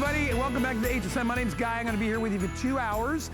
everybody, and welcome back to the HSN. My name's Guy. I'm going to be here with you for 2 hours.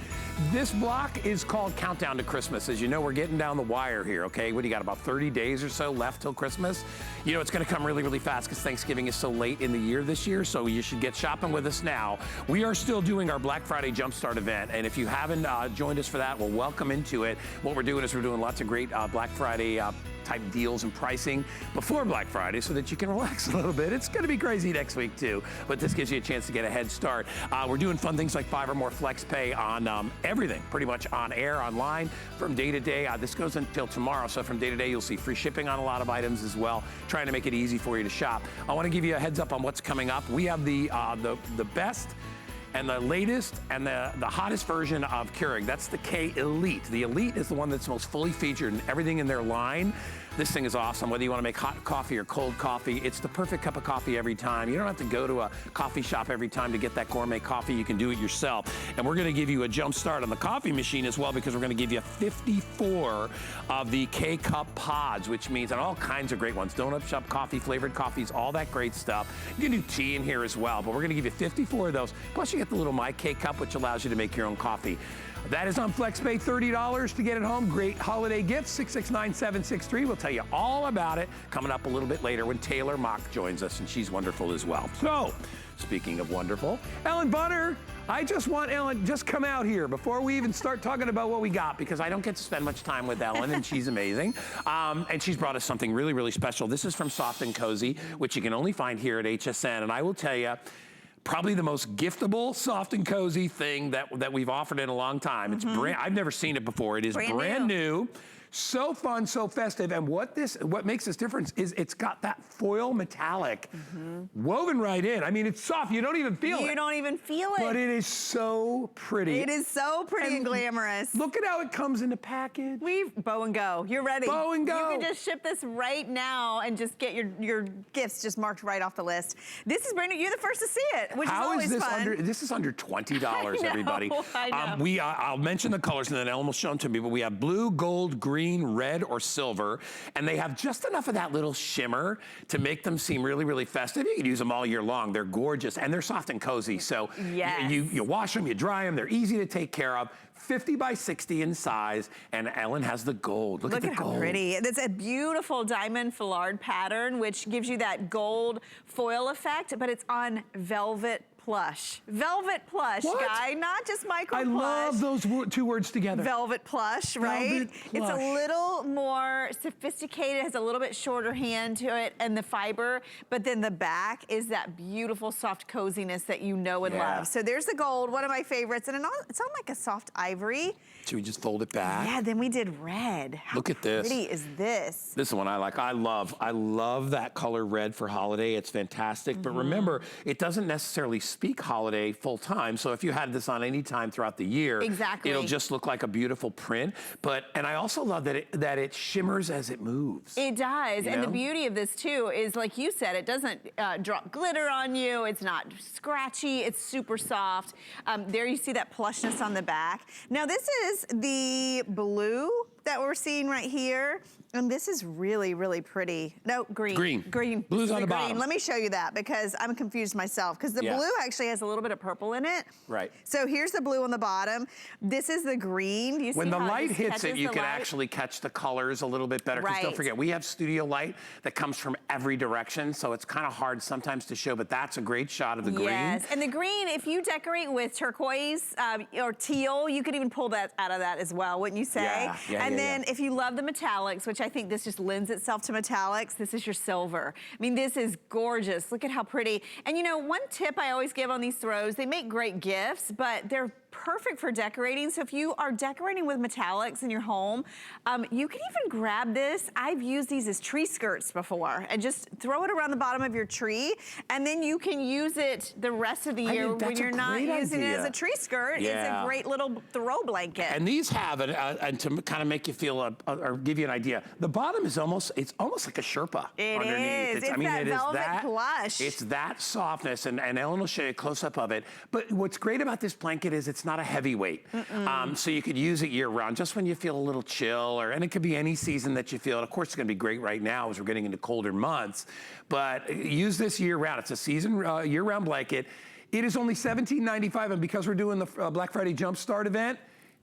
This block is called Countdown to Christmas. As you know, we're getting down the wire here, okay? What do you got, about 30 days or so left till Christmas? You know, it's going to come really, really fast because Thanksgiving is so late in the year this year, so you should get shopping with us now. We are still doing our Black Friday Jumpstart event, and if you haven't joined us for that, well, welcome into it. What we're doing is we're doing lots of great Black Friday type deals and pricing before Black Friday so that you can relax a little bit. It's gonna be crazy next week too, but this gives you a chance to get a head start. We're doing fun things like 5 or more flex pay on everything, pretty much on air, online, from day to day. This goes until tomorrow, so from day to day you'll see free shipping on a lot of items as well, trying to make it easy for you to shop. I wanna give you a heads up on what's coming up. We have the best and the latest and the hottest version of Keurig. That's the K Elite. The Elite is the one that's most fully featured in everything in their line. This thing is awesome, whether you wanna make hot coffee or cold coffee. It's the perfect cup of coffee every time. You don't have to go to a coffee shop every time to get that gourmet coffee. You can do it yourself. And we're gonna give you a jump start on the coffee machine as well, because we're gonna give you 54 of the K-Cup pods, which means, and all kinds of great ones, donut shop coffee, flavored coffees, all that great stuff. You can do tea in here as well, but we're gonna give you 54 of those. Plus you get the little My K-Cup, which allows you to make your own coffee. That is on FlexPay, $30 to get it home. Great holiday gifts, 669-763. We'll tell you all about it coming up a little bit later when Taylor Mock joins us, and she's wonderful as well. So, speaking of wonderful, Ellen Bunner, I just want Ellen, just come out here before we even start talking about what we got, because I don't get to spend much time with Ellen, and she's amazing. And she's brought us something really, really special. This is from Soft and Cozy, which you can only find here at HSN, and I will tell you, probably the most giftable, soft and cozy thing that we've offered in a long time. It's brand, I've never seen it before. It is brand new. So fun, so festive, and what makes this difference is it's got that foil metallic woven right in. I mean, it's soft, you don't even feel it. You don't even feel it. But it is so pretty. It is so pretty and glamorous. Look at how it comes in a package. Bow and go, you're ready. Bow and go. You can just ship this right now and just get your gifts just marked right off the list. This is brand new, you're the first to see it, which is always fun. This is under $20, everybody. I know. I'll mention the colors and then Ellen will show them to me, but we have blue, gold, green, red, or silver, and they have just enough of that little shimmer to make them seem really, really festive. You can use them all year long. They're gorgeous, and they're soft and cozy, so you wash them, you dry them, they're easy to take care of. 50 by 60 in size, and Ellen has the gold. Look at the gold. How pretty. It's a beautiful diamond foulard pattern, which gives you that gold foil effect, but it's on velvet plush. Velvet plush, Guy, not just micro plush. I love those two words together. Velvet plush, right? Velvet plush. It's a little more sophisticated, has a little bit shorter hand to it and the fiber, but then the back is that beautiful soft coziness that you know and love. So there's the gold, one of my favorites, and it's on like a soft ivory. Should we just fold it back? Yeah, then we did red. Look at this. How pretty is this? This is one I like. I love that color red for holiday. It's fantastic. But remember, it doesn't necessarily speak holiday full time. So if you had this on any time throughout the year, it'll just look like a beautiful print. And I also love that it shimmers as it moves. It does. And the beauty of this too is, like you said, it doesn't drop glitter on you. It's not scratchy. It's super soft. There you see that plushness on the back. Now this is the blue that we're seeing right here. And this is really, really pretty. No, green. Green. Blue's on the bottom. Let me show you that because I'm confused myself. Because the blue actually has a little bit of purple in it. Right. So here's the blue on the bottom. This is the green. Do you see when the how light hits it, you can actually catch the colors a little bit better. Because don't forget, we have studio light that comes from every direction. So it's kind of hard sometimes to show, but that's a great shot of the green. Yes, and the green, if you decorate with turquoise or teal, you could even pull that out of that as well, wouldn't you say? And then if you love the metallics, which I think this just lends itself to metallics, this is your silver. I mean, this is gorgeous. Look at how pretty. And you know, one tip I always give on these throws, they make great gifts, but they're perfect for decorating. So if you are decorating with metallics in your home, you can even grab this. I've used these as tree skirts before and just throw it around the bottom of your tree, and then you can use it the rest of the year when you're not using it as a tree skirt. It's a great little throw blanket. And these have it, and to kind of make you feel, or give you an idea, the bottom is almost like a Sherpa underneath. It's that velvet plush. It's that softness, and Ellen will show you a close-up of it. But what's great about this blanket is it's not a heavyweight. So you could use it year-round, just when you feel a little chill, and it could be any season that you feel. And of course, it's gonna be great right now as we're getting into colder months. But use this year-round. It's a season, year-round blanket. It is only $17.95, and because we're doing the Black Friday Jumpstart event,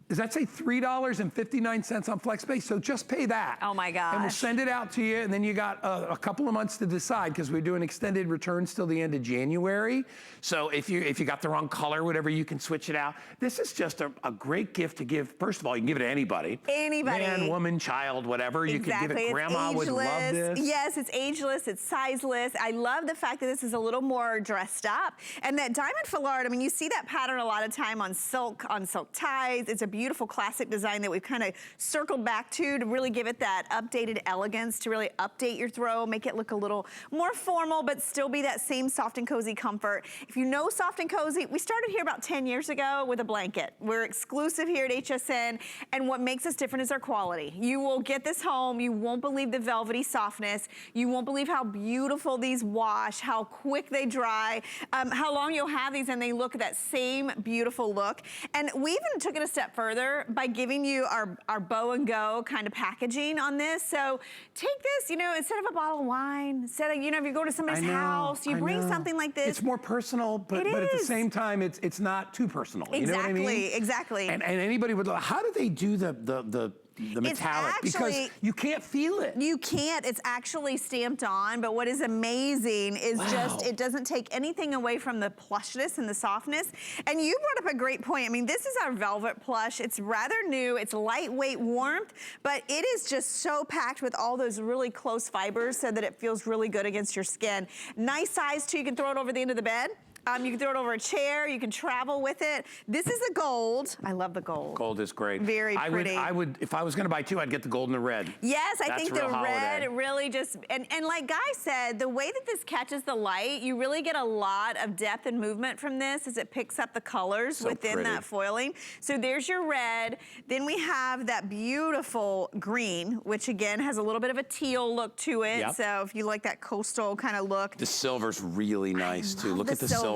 does that say $3.59 on FlexPay? So just pay that. Oh my gosh. And we'll send it out to you, and then you got a couple of months to decide, because we're doing extended returns till the end of January. So if you got the wrong color, whatever, you can switch it out. This is just a great gift to give. First of all, you can give it to anybody. Anybody. Man, woman, child, whatever. Exactly. You can give it. Grandma ageless. would love this. Yes, it's ageless, it's sizeless. I love the fact that this is a little more dressed up. And that diamond foulard, I mean, you see that pattern a lot of time on silk ties. It's a beautiful classic design that we've kind of circled back to really give it that updated elegance, to really update your throw, make it look a little more formal, but still be that same soft and cozy comfort. If you know soft and cozy, we started here about 10 years ago with a blanket. We're exclusive here at HSN, and what makes us different is our quality. You will get this home, you won't believe the velvety softness, you won't believe how beautiful these wash, how quick they dry, how long you'll have these and they look that same beautiful look. And we even took it a step further by giving you our bow and go kind of packaging on this. So take this, you know, instead of a bottle of wine, instead of, you know, if you go to somebody's house, you bring something like this. It's more personal, but at the same time, it's not too personal. Exactly, you know what I mean? Exactly. And anybody would, how do they do the metallic? Because you can't feel it. You can't. It's actually stamped on, but what is amazing is just it doesn't take anything away from the plushness and the softness. And you brought up a great point. I mean, this is our velvet plush. It's rather new. It's lightweight warmth, but it is just so packed with all those really close fibers so that it feels really good against your skin. Nice size too. You can throw it over the end of the bed. You can throw it over a chair. You can travel with it. This is the gold. I love the gold. Gold is great. Very pretty. I would, if I was going to buy two, I'd get the gold and the red. Yes, I think the red holiday. really just, and like Guy said, the way that this catches the light, you really get a lot of depth and movement from this as it picks up the colors within that foiling. So there's your red. Then we have that beautiful green, which again has a little bit of a teal look to it. Yep. So if you like that coastal kind of look. The silver's really nice too. Look at the silver.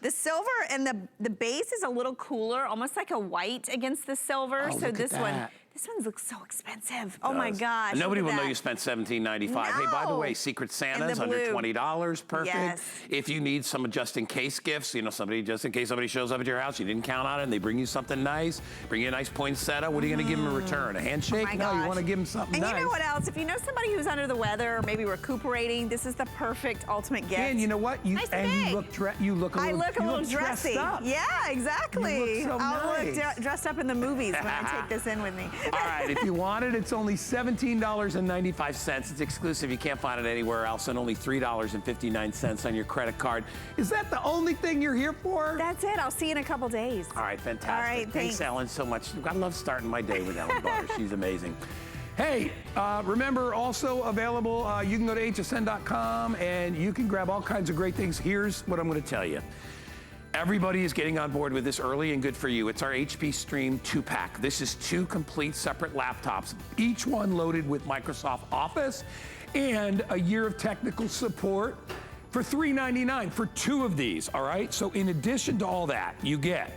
The silver and the base is a little cooler, almost like a white against the silver. Oh, so this one looks so expensive. Oh my gosh. And nobody will know you spent $17.95. No. Hey, by the way, Secret Santa's under $20. Perfect. Yes. If you need some just in case gifts, you know, just in case somebody shows up at your house, you didn't count on it, and they bring you something nice, bring you a nice poinsettia, what are you going to give them in return? A handshake? Oh no, you want to give them something nice. And you know what else? If you know somebody who's under the weather or maybe recuperating, this is the perfect ultimate gift. And you know what? You look a little dressy. Up. Yeah, exactly. You look so I'll nice. look dressed up in the movies when I take this in with me. All right, if you want it, it's only $17.95. It's exclusive. You can't find it anywhere else, and only $3.59 on your credit card. Is that the only thing you're here for? That's it. I'll see you in a couple days. All right, fantastic. All right, thanks, Ellen, so much. I love starting my day with Ellen Barr. She's amazing. Hey, remember, also available, you can go to hsn.com and you can grab all kinds of great things. Here's what I'm going to tell you. Everybody is getting on board with this early, and good for you. It's our HP Stream 2-pack. This is two complete separate laptops, each one loaded with Microsoft Office and a year of technical support for $399 for two of these, all right? So in addition to all that, you get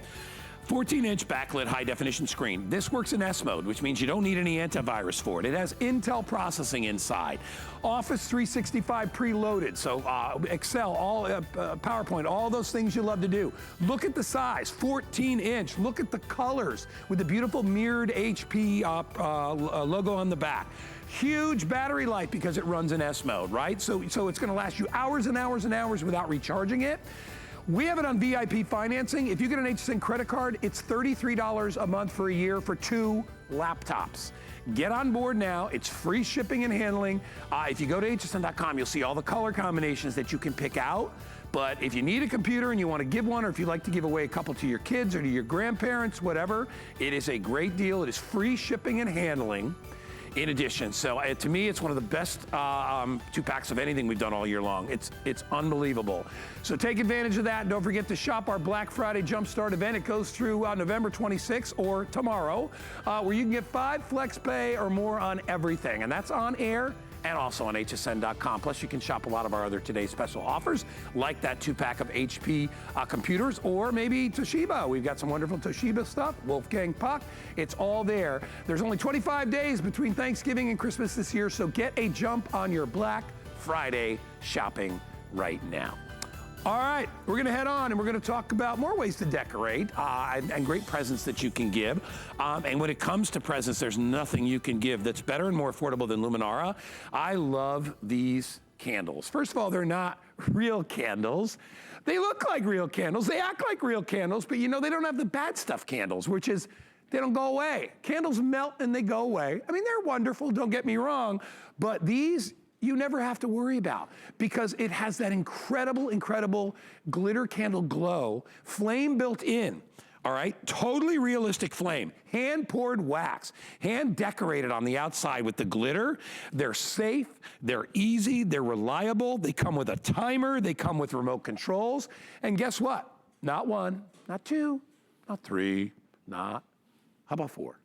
14-inch backlit high-definition screen. This works in S mode, which means you don't need any antivirus for it. It has Intel processing inside. Office 365 preloaded, so Excel, PowerPoint, all those things you love to do. Look at the size, 14-inch. Look at the colors with the beautiful mirrored HP logo on the back. Huge battery life because it runs in S mode, right? So it's gonna last you hours and hours and hours without recharging it. We have it on VIP financing. If you get an HSN credit card, it's $33 a month for a year for two laptops. Get on board now. It's free shipping and handling. If you go to hsn.com, you'll see all the color combinations that you can pick out. But if you need a computer and you want to give one, or if you'd like to give away a couple to your kids or to your grandparents, whatever, it is a great deal. It is free shipping and handling. In addition, so to me, it's one of the best 2-packs of anything we've done all year long. It's unbelievable. So take advantage of that. Don't forget to shop our Black Friday Jumpstart event. It goes through November 26th or tomorrow, where you can get 5 FlexPay or more on everything, and that's on air and also on hsn.com. Plus, you can shop a lot of our other today's special offers, like that 2-pack of HP computers, or maybe Toshiba. We've got some wonderful Toshiba stuff, Wolfgang Puck. It's all there. There's only 25 days between Thanksgiving and Christmas this year, so get a jump on your Black Friday shopping right now. All right, we're gonna head on and we're gonna talk about more ways to decorate and great presents that you can give. And when it comes to presents, there's nothing you can give that's better and more affordable than Luminara. I love these candles. First of all, they're not real candles. They look like real candles, they act like real candles, but you know, they don't have the bad stuff candles, which is, they don't go away. Candles melt and they go away. I mean, they're wonderful, don't get me wrong, but these, you never have to worry about because it has that incredible glitter candle glow, flame built in, all right? Totally realistic flame, hand-poured wax, hand-decorated on the outside with the glitter. They're safe, they're easy, they're reliable, they come with a timer, they come with remote controls, and guess what? Not one, not two, not three, how about four?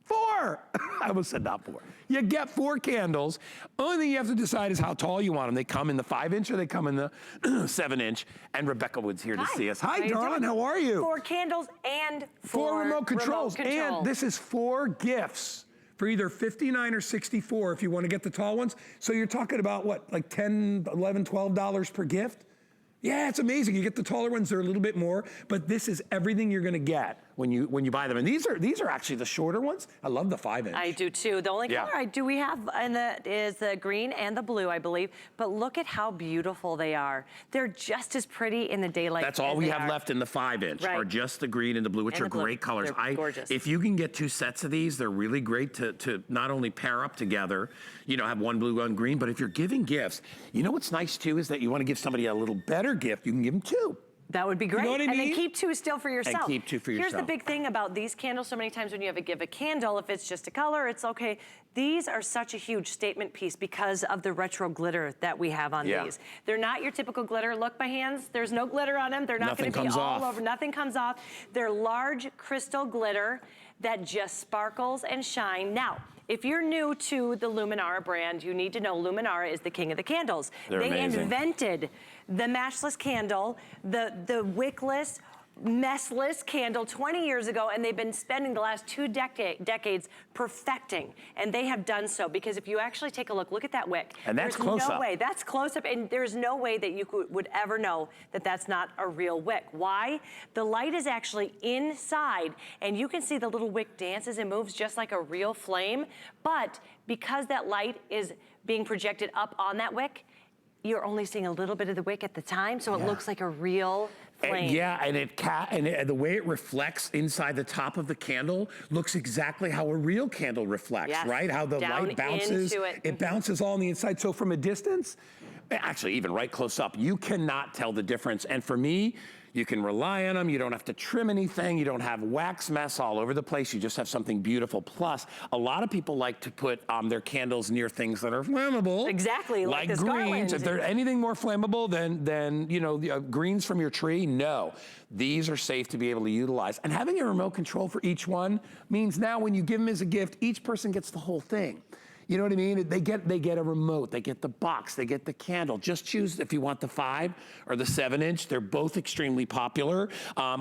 4! I almost said not 4. You get 4 candles. Only thing you have to decide is how tall you want them. They come in the 5-inch or they come in the 7-inch. And Rebecca Wood's here to see us. Hi, darling, how are you? 4 candles and 4 remote controls. And this is 4 gifts for either 59 or 64 if you want to get the tall ones. So you're talking about what, like $10, $11, $12 per gift? Yeah, it's amazing. You get the taller ones, they're a little bit more, but this is everything you're gonna get when you buy them. And these are actually the shorter ones. I love the 5-inch. I do too. The only color we have is the green and the blue, I believe. But look at how beautiful they are. They're just as pretty in the daylight. That's all we have left in the 5-inch, are just the green and the blue, which are great colors. They're gorgeous. If you can get 2 sets of these, they're really great to not only pair up together, you know, have one blue, one green, but if you're giving gifts, you know what's nice too is that you want to give somebody a little better gift, you can give them 2. That would be great. You know what I mean? And then keep 2 still for yourself. And keep 2 for yourself. Here's the big thing about these candles. So many times when you give a candle, if it's just a color, it's okay. These are such a huge statement piece because of the retro glitter that we have on these. They're not your typical glitter. Look, my hands, there's no glitter on them. They're not going to be all over. Nothing comes off. They're large crystal glitter that just sparkles and shine. Now, if you're new to the Luminara brand, you need to know Luminara is the king of the candles. They invented the matchless candle, the wickless, messless candle 20 years ago, and they've been spending the last 2 decades perfecting, and they have done so because if you actually take a look at that wick. And that's close up. There's no way, that's close up, and there's no way that you would ever know that that's not a real wick. Why? The light is actually inside, and you can see the little wick dances and moves just like a real flame, but because that light is being projected up on that wick, you're only seeing a little bit of the wick at the time, so it looks like a real flame. And the way it reflects inside the top of the candle looks exactly how a real candle reflects, right? How the light bounces, it bounces all on the inside. So from a distance, actually even right close up, you cannot tell the difference. And for me, you can rely on them. You don't have to trim anything. You don't have wax mess all over the place. You just have something beautiful. Plus, a lot of people like to put their candles near things that are flammable. Exactly, like this greens. If there's anything more flammable than you know, the greens from your tree, no. These are safe to be able to utilize. And having a remote control for each one means now when you give them as a gift, each person gets the whole thing. You know what I mean? They get a remote, they get the box, they get the candle. Just choose if you want the 5 or the 7-inch. They're both extremely popular.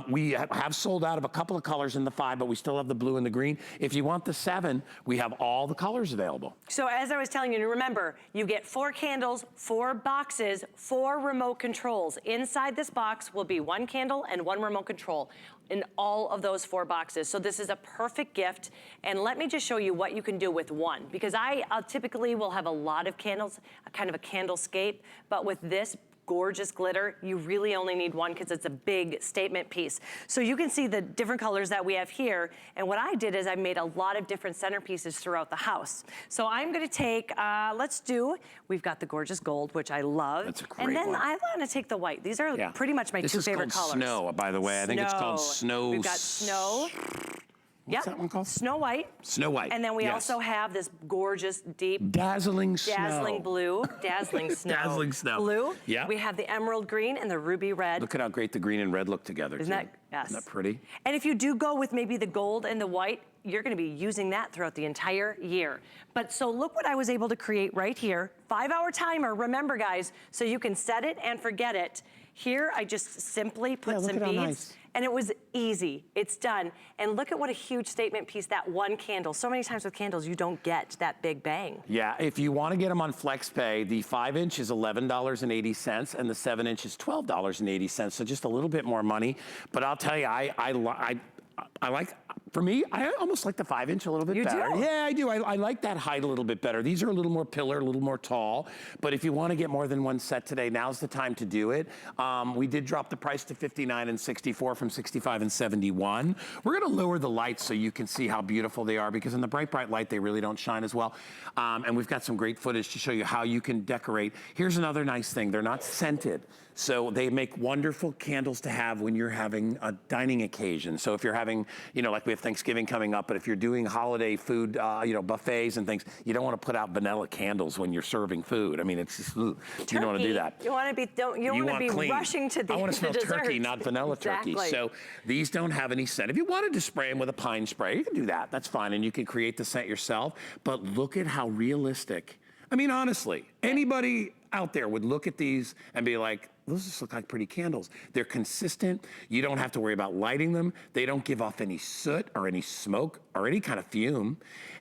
We have sold out of a couple of colors in the 5, but we still have the blue and the green. If you want the 7, we have all the colors available. So as I was telling you, remember, you get 4 candles, 4 boxes, 4 remote controls. Inside this box will be 1 candle and 1 remote control in all of those 4 boxes. So this is a perfect gift. And let me just show you what you can do with 1, because I typically will have a lot of candles, kind of a candlescape, but with this gorgeous glitter, you really only need 1 because it's a big statement piece. So you can see the different colors that we have here. And what I did is I made a lot of different centerpieces throughout the house. So I'm gonna take, we've got the gorgeous gold, which I love. That's a great And then one. I wanna take the white. These are pretty much my 2 favorite colors. This is called Snow, by the way. I think it's called Snow. We've got Snow. What's that one called? Snow White. Snow White. And then we also have this gorgeous, deep, dazzling snow. Dazzling blue. Dazzling snow. Dazzling snow. Blue. Yeah. We have the emerald green and the ruby red. Look at how great the green and red look together. Isn't that, Isn't that pretty? And if you do go with maybe the gold and the white, you're gonna be using that throughout the entire year. But so look what I was able to create right here. 5-hour timer, remember guys, so you can set it and forget it. Here, I just simply put some beads. And it was easy. It's done. And look at what a huge statement piece that one candle. So many times with candles, you don't get that big bang. Yeah, if you want to get them on FlexPay, the 5-inch is $11.80 and the 7-inch is $12.80. So just a little bit more money. But I'll tell you, I like, for me, I almost like the 5-inch a little bit better. You do? Yeah, I do. I like that height a little bit better. These are a little more pillar, a little more tall. But if you want to get more than one set today, now's the time to do it. We did drop the price to $59 and $64 from $65 and $71. We're going to lower the lights so you can see how beautiful they are, because in the bright, bright light, they really don't shine as well. And we've got some great footage to show you how you can decorate. Here's another nice thing. They're not scented. So they make wonderful candles to have when you're having a dining occasion. So if you're having, you know, like we have Thanksgiving coming up, but if you're doing holiday food, you know, buffets and things, you don't want to put out vanilla candles when you're serving food. I mean, it's just, you don't want to do that. You want to be, you want to be clean. rushing to the I want to smell dessert. turkey, not vanilla turkey. So these don't have any scent. If you wanted to spray them with a pine spray, you can do that. That's fine, and you can create the scent yourself. But look at how realistic. I mean, honestly, anybody out there would look at these and be like, those just look like pretty candles. They're consistent. You don't have to worry about lighting them. They don't give off any soot or any smoke or any kind of fume.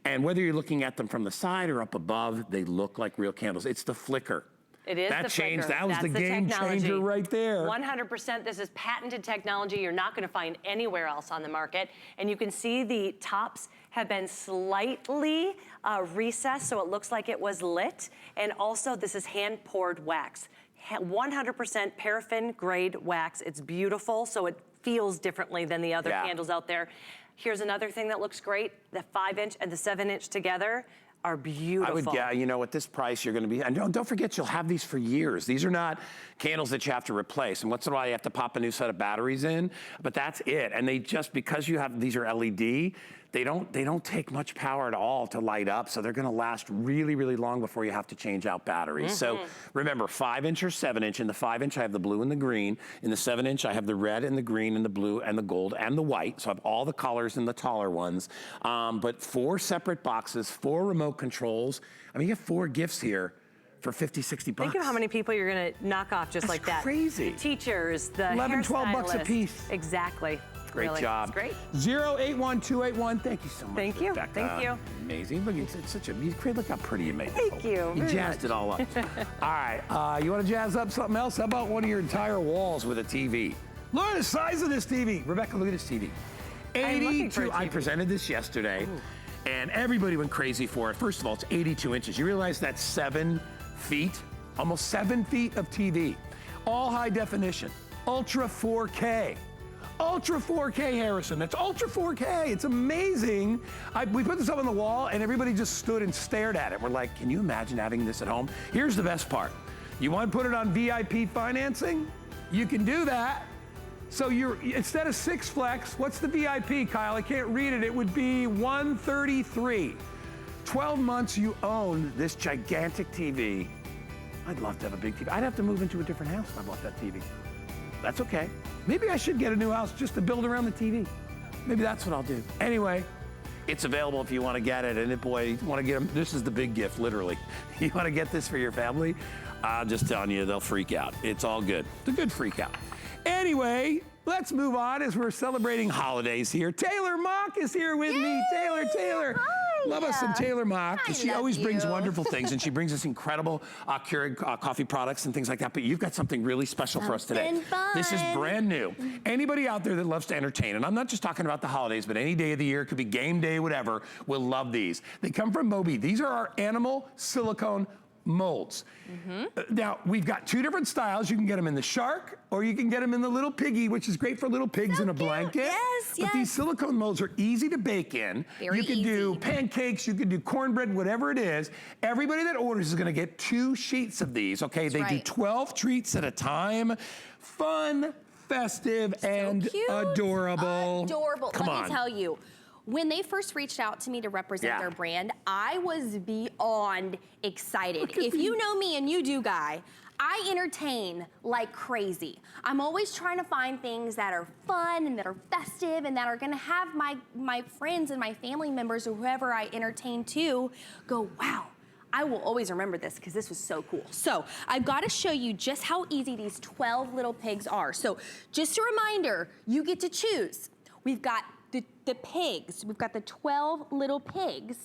And whether you're looking at them from the side or up above, they look like real candles. It's the flicker. It is that the changed. flicker. That was That's the game changer right there. 100%. This is patented technology you're not going to find anywhere else on the market. And you can see the tops have been slightly recessed, so it looks like it was lit. And also, this is hand-poured wax. 100% paraffin grade wax. It's beautiful, so it feels differently than the other candles out there. Here's another thing that looks great. The 5-inch and the 7-inch together are beautiful. I would get, you know, at this price, you're going to be, and don't forget, you'll have these for years. These are not candles that you have to replace. And once in a while, you have to pop a new set of batteries in, but that's it. And they just, because you have, these are LED, they don't take much power at all to light up, so they're gonna last really, really long before you have to change out batteries. So remember, 5-inch or 7-inch. In the 5-inch, I have the blue and the green. In the 7-inch, I have the red and the green and the blue and the gold and the white. So I have all the colors in the taller ones. But 4 separate boxes, 4 remote controls. I mean, you have 4 gifts here for 50, 60 bucks. Think of how many people you're gonna knock off just like that. That's crazy. Teachers, the 11, 12 bucks a hairstylists. piece. Exactly. Great really. job. It's great. 081281. Thank you so much. Thank you. Rebecca. Thank you. Amazing. Look, it's such a, look how pretty you made it. Thank you. You jazzed it all up. All right, you want to jazz up something else? How about one of your entire walls with a TV? Look at the size of this TV. Rebecca, look at this TV. 82. I presented this yesterday, and everybody went crazy for it. First of all, it's 82 inches. You realize that's 7 feet? Almost 7 feet of TV. All high definition. Ultra 4K. Ultra 4K, Harrison. That's Ultra 4K. It's amazing. We put this up on the wall, and everybody just stood and stared at it. We're like, can you imagine having this at home? Here's the best part. You want to put it on VIP financing? You can do that. So instead of 6 flex, what's the VIP, Kyle? I can't read it. It would be 133. 12 months you own this gigantic TV. I'd love to have a big TV. I'd have to move into a different house if I bought that TV. That's okay. Maybe I should get a new house just to build around the TV. Maybe that's what I'll do. Anyway, it's available if you want to get it. And boy, you want to get them. This is the big gift, literally. You want to get this for your family? I'm just telling you, they'll freak out. It's all good. It's a good freak out. Anyway, let's move on as we're celebrating holidays here. Taylor Mock is here with me. Taylor. Hi. Love us some Taylor Mock. She always brings wonderful things, and she brings us incredible Keurig coffee products and things like that. But you've got something really special for us today. Fun. This is brand new. Anybody out there that loves to entertain, and I'm not just talking about the holidays, but any day of the year, it could be game day, whatever, will love these. They come from Moby. These are our animal silicone molds. Now, we've got 2 different styles. You can get them in the shark, or you can get them in the little piggy, which is great for little pigs in a blanket. But these silicone molds are easy to bake in. Very you can do pancakes, you can do cornbread, whatever it is. Everybody that orders is gonna get 2 sheets of these, okay? They do 12 treats at a time. Fun, festive, and cute. adorable. Adorable. Come on. Let me tell you, when they first reached out to me to represent their brand, I was beyond excited. If you know me, and you do, Guy, I entertain like crazy. I'm always trying to find things that are fun and that are festive and that are gonna have my friends and my family members or whoever I entertain to go, wow, I will always remember this because this was so cool. So I've got to show you just how easy these 12 little pigs are. So just a reminder, you get to choose. We've got the pigs. We've got the 12 little pigs.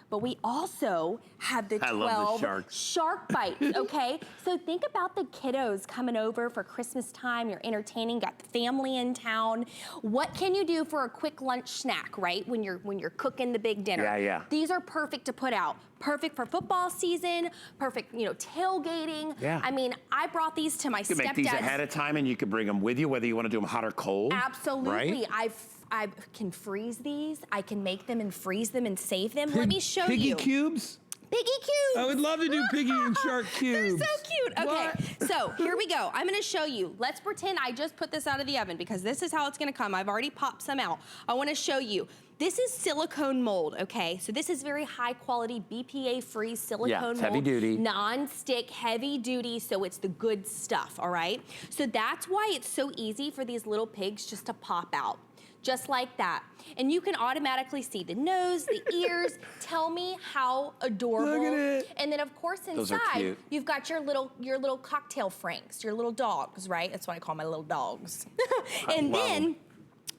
But we also have the 12 shark bites, okay? So think about the kiddos coming over for Christmas time, you're entertaining, got the family in town. What can you do for a quick lunch snack, right? When you're cooking the big dinner. Yeah. These are perfect to put out. Perfect for football season, perfect, tailgating. Yeah. I mean, I brought these to my stepdad's. You can make these ahead of time and you can bring them with you, whether you want to do them hot or cold. Absolutely. Right? I can freeze these. I can make them and freeze them and save them. Let me show you. Piggy cubes? Piggy cubes. I would love to do piggy and shark cubes. They're so cute. Okay, so here we go. I'm gonna show you. Let's pretend I just put this out of the oven because this is how it's gonna come. I've already popped some out. I wanna show you. This is silicone mold, okay? So this is very high quality, BPA-free silicone mold. Heavy duty. Non-stick, heavy duty, so it's the good stuff, all right? So that's why it's so easy for these little pigs just to pop out. Just like that. And you can automatically see the nose, the ears. Tell me how adorable. Look at it. And then of course inside, you've got your little cocktail franks, your little dogs, right? That's what I call my little dogs. And then,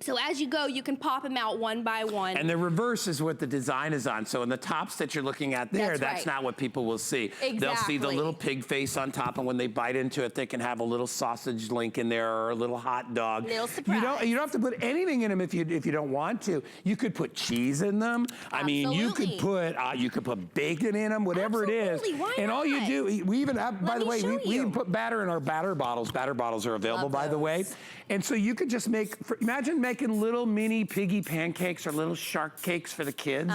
so as you go, you can pop them out one by one. And the reverse is what the design is on. So in the tops that you're looking at there, that's not what people will see. Exactly. They'll see the little pig face on top, and when they bite into it, they can have a little sausage link in there or a little hot dog. Little surprise. You don't have to put anything in them if you don't want to. You could put cheese in them. I mean, you could put bacon in them, whatever it is. Why and not? all you do, we even have, by the way, we you. even put batter in our batter bottles. Batter bottles are available, by the way. And so you could just imagine making little mini piggy pancakes or little shark cakes for the kids.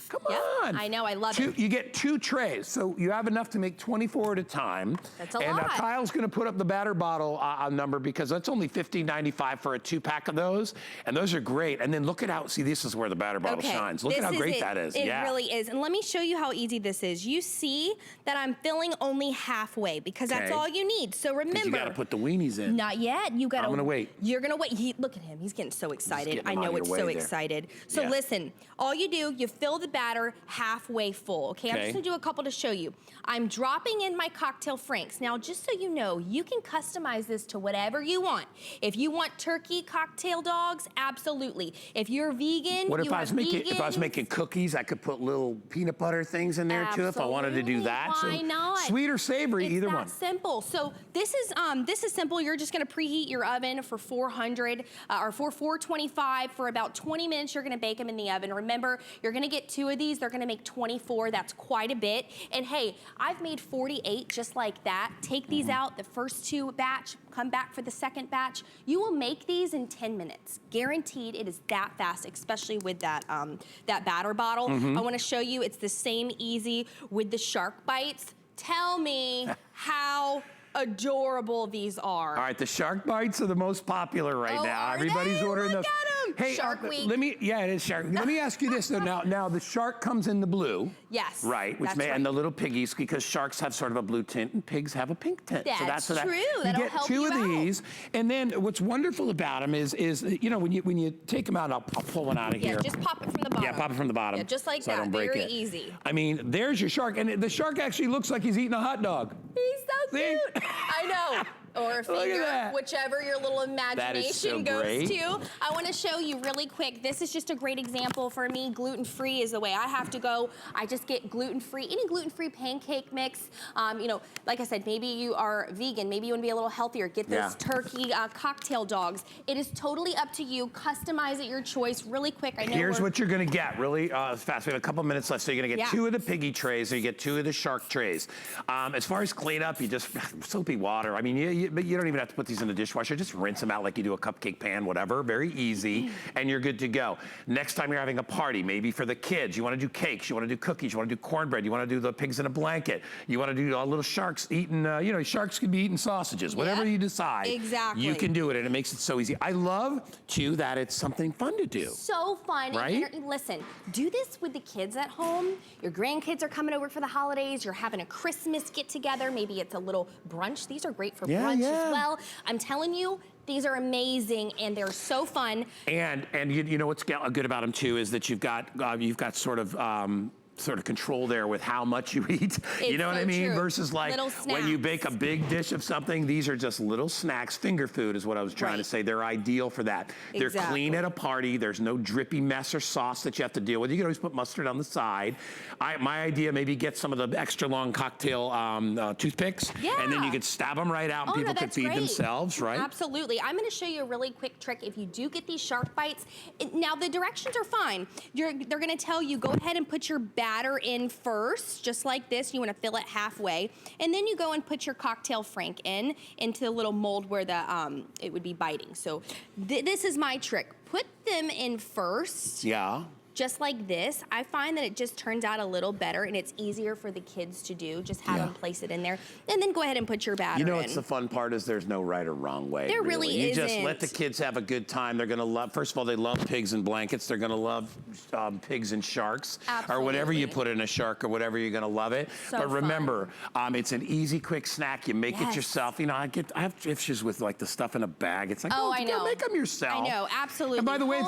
Come on. I know, I love it. You get 2 trays, so you have enough to make 24 at a time. That's a lot. And Kyle's gonna put up the batter bottle number because that's only $15.95 for a 2-pack of those, and those are great. And then look at how, see, this is where the batter bottle shines. Look at how great that is. It really is. And let me show you how easy this is. You see that I'm filling only halfway because that's all you need. So remember. You gotta put the weenies in. Not yet. You gotta. I'm gonna wait. You're gonna wait. Look at him. He's getting so excited. I know it's so excited. So Yeah. listen, all you do, you fill the batter halfway full, okay? I'm just gonna do a couple to show you. I'm dropping in my cocktail franks. Now, just so you know, you can customize this to whatever you want. If you want turkey cocktail dogs, absolutely. If you're vegan, What if I was making cookies, I could put little peanut butter things in there too if I wanted to do that. Why not? Sweet or savory, either one. It's that simple. So this is simple. You're just gonna preheat your oven for 400 or for 425 for about 20 minutes. You're gonna bake them in the oven. Remember, you're gonna get 2 of these. They're gonna make 24. That's quite a bit. And hey, I've made 48 just like that. Take these out, the first 2 batch, come back for the second batch. You will make these in 10 minutes. Guaranteed, it is that fast, especially with that, that batter bottle. I wanna show you, it's the same easy with the shark bites. Tell me how adorable these are. All right, the shark bites are the most popular right now. Everybody's ordering those. Hey, Shark Week. It is Shark. Let me ask you this though. Now the shark comes in the blue. Yes. Right, and the little piggies, because sharks have sort of a blue tint and pigs have a pink tint. That's true. You That'll get help 2 you of out. these, and then what's wonderful about them is when you take them out, I'll pull one out of here. Yeah, just pop it from the bottom. Yeah, pop it from the bottom. Yeah, just like so I that. don't break Very it. easy. I mean, there's your shark, and the shark actually looks like he's eating a hot dog. He's so See? cute. I know. Or a finger, whichever your little imagination goes to. I want to show you really quick. This is just a great example for me. Gluten-free is the way I have to go. I just get gluten-free, any gluten-free pancake mix. Like I said, maybe you are vegan. Maybe you want to be a little healthier. Get those turkey cocktail dogs. It is totally up to you. Customize at your choice really quick. I know Here's what you're going to get really fast. We have a couple minutes left, so you're going to get 2 of the piggy trays, or you get 2 of the shark trays. As far as cleanup, you just soapy water. I mean, but you don't even have to put these in the dishwasher. Just rinse them out like you do a cupcake pan, whatever. Very easy, and you're good to go. Next time you're having a party, maybe for the kids, you want to do cakes, you want to do cookies, you want to do cornbread, you want to do the pigs in a blanket, you want to do little sharks eating, sharks could be eating sausages. Whatever you decide, you can do it, and it makes it so easy. I love, too, that it's something fun to do. So fun. Right? And listen, do this with the kids at home. Your grandkids are coming over for the holidays. You're having a Christmas get-together. Maybe it's a little brunch. These are great for brunch as well. I'm telling you, these are amazing and they're so fun. And you know what's good about them too is that you've got sort of sort of control there with how much you eat. You know what I mean? True. Versus like when you bake a big dish of something, these are just little snacks. Finger food is what I was trying to say. They're ideal for that. They're clean at a party. There's no drippy mess or sauce that you have to deal with. You can always put mustard on the side. My idea, maybe get some of the extra long cocktail toothpicks, and then you could stab them right out and people could feed themselves, right? Absolutely. I'm gonna show you a really quick trick. If you do get these shark bites, now the directions are fine. They're gonna tell you, go ahead and put your batter in first, just like this. You wanna fill it halfway. And then you go and put your cocktail frank into the little mold where it would be biting. So this is my trick. Put them in first. Yeah. Just like this. I find that it just turns out a little better and it's easier for the kids to do. Just have them place it in there and then go ahead and put your batter in. You know what's the fun part is there's no right or wrong way. There really isn't. You just let the kids have a good time. They're gonna love, first of all, they love pigs and blankets. They're gonna love pigs and sharks. Or whatever you put in a shark or whatever, you're gonna love it. But remember, it's an easy, quick snack. You make it yourself. You know, I have issues with like the stuff in a bag. It's like, I know. Make them yourself. I know, absolutely. And by the way,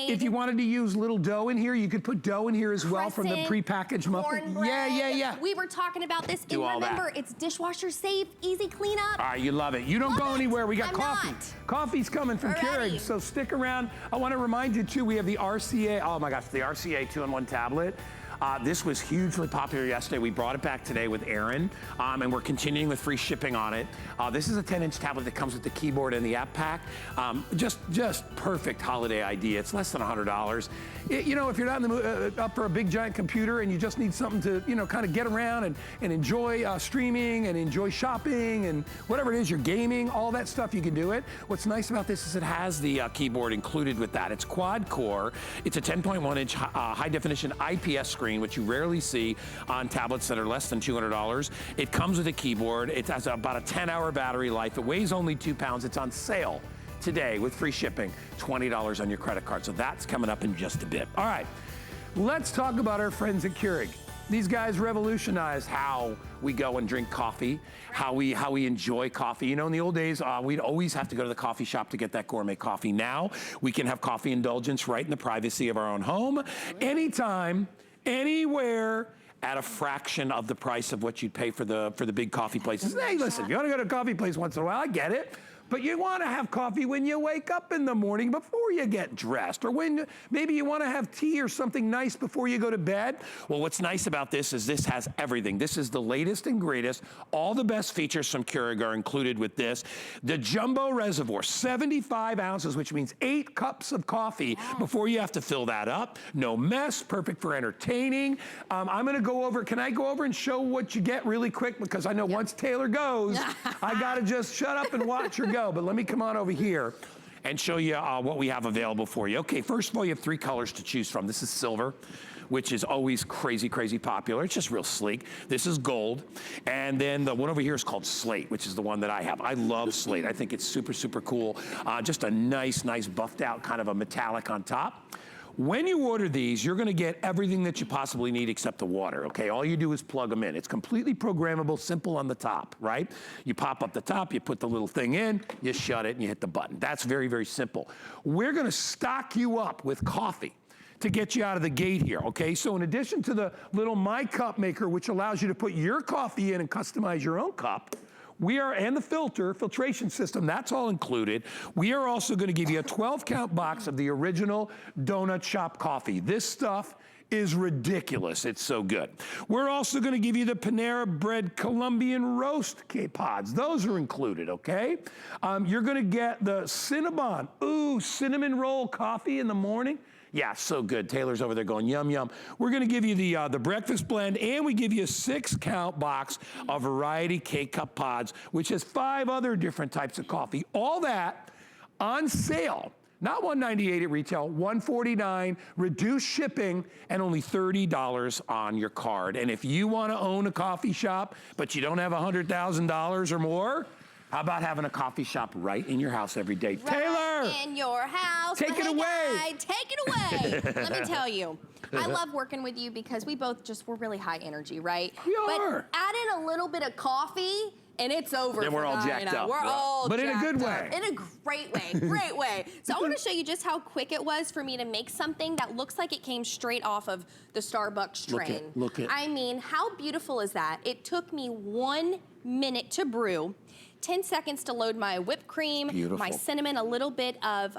if you wanted to use little dough in here, you could put dough in here as well from the prepackaged muffin. Yeah. We were talking about this, and remember, it's dishwasher safe, easy cleanup. All right, you love it. You don't go anywhere. We got coffee. Coffee's coming from Keurig, so stick around. I want to remind you too, we have the RCA, oh my gosh, the RCA 2-in-1 tablet. This was hugely popular yesterday. We brought it back today with Aaron, and we're continuing with free shipping on it. This is a 10-inch tablet that comes with the keyboard and the app pack. Just perfect holiday idea. It's less than $100. You know, if you're not in the mood, up for a big giant computer and you just need something to, you know, kind of get around and enjoy streaming and enjoy shopping and whatever it is, you're gaming, all that stuff, you can do it. What's nice about this is it has the keyboard included with that. It's quad core. It's a 10.1-inch high definition IPS screen, which you rarely see on tablets that are less than $200. It comes with a keyboard. It has about a 10-hour battery life. It weighs only 2 pounds. It's on sale today with free shipping, $20 on your credit card. So that's coming up in just a bit. All right, let's talk about our friends at Keurig. These guys revolutionized how we go and drink coffee, how we enjoy coffee. You know, in the old days, we'd always have to go to the coffee shop to get that gourmet coffee. Now, we can have coffee indulgence right in the privacy of our own home, anytime, anywhere, at a fraction of the price of what you'd pay for the big coffee places. Hey, listen, you want to go to a coffee place once in a while, I get it. But you want to have coffee when you wake up in the morning before you get dressed, or when maybe you want to have tea or something nice before you go to bed. Well, what's nice about this is this has everything. This is the latest and greatest. All the best features from Keurig are included with this. The jumbo reservoir, 75 ounces, which means 8 cups of coffee before you have to fill that up. No mess, perfect for entertaining. I'm going to go over, can I go over and show what you get really quick? Because I know once Taylor goes, I got to just shut up and watch her go. But let me come on over here and show you what we have available for you. Okay, first of all, you have 3 colors to choose from. This is silver, which is always crazy, crazy popular. It's just real sleek. This is gold. And then the one over here is called slate, which is the one that I have. I love slate. I think it's super, super cool. Just a nice buffed out kind of a metallic on top. When you order these, you're gonna get everything that you possibly need except the water, okay? All you do is plug them in. It's completely programmable, simple on the top, right? You pop up the top, you put the little thing in, you shut it, and you hit the button. That's very, very simple. We're gonna stock you up with coffee to get you out of the gate here, okay? So in addition to the little My Cup maker, which allows you to put your coffee in and customize your own cup, and the filtration system, that's all included. We are also gonna give you a 12-count box of the original donut shop coffee. This stuff is ridiculous, it's so good. We're also gonna give you the Panera Bread Colombian roast pods. Those are included, okay? You're gonna get the Cinnabon, cinnamon roll coffee in the morning. Yeah, so good. Taylor's over there going, yum, yum. We're gonna give you the breakfast blend, and we give you a 6-count box of variety K-Cup pods, which has 5 other different types of coffee. All that on sale. Not $198 at retail, $149, reduced shipping, and only $30 on your card. And if you wanna own a coffee shop, but you don't have $100,000 or more, how about having a coffee shop right in your house every day? Right Taylor! in your house. Take it away. Take it away. Let me tell you, I love working with you because we're really high energy, right? We are. But add in a little bit of coffee, and it's over. Then we're all jacked up. We're all but in a good way. In a great way, great way. So I want to show you just how quick it was for me to make something that looks like it came straight off of the Starbucks train. Look at. I mean, how beautiful is that? It took me 1 minute to brew, 10 seconds to load my whipped cream, my cinnamon, a little bit of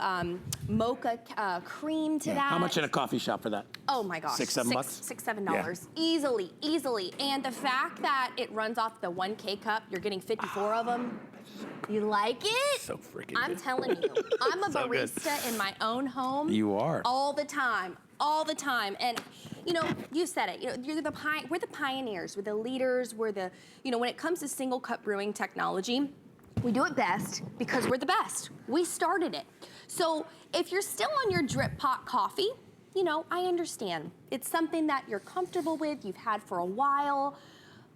mocha cream to that. How much in a coffee shop for that? Oh my gosh. $6, $7 bucks? $6, $7. Easily, easily. And the fact that it runs off the 1 K-cup, you're getting 54 of them. You like it? So freaking I'm good. telling you, I'm a So barista in my own home. You are. All the time. All the time. And you know, you said it. You know, we're the pioneers. We're the leaders. We're the, you know, when it comes to single cup brewing technology, we do it best because we're the best. We started it. So if you're still on your drip pot coffee, you know, I understand. It's something that you're comfortable with, you've had for a while.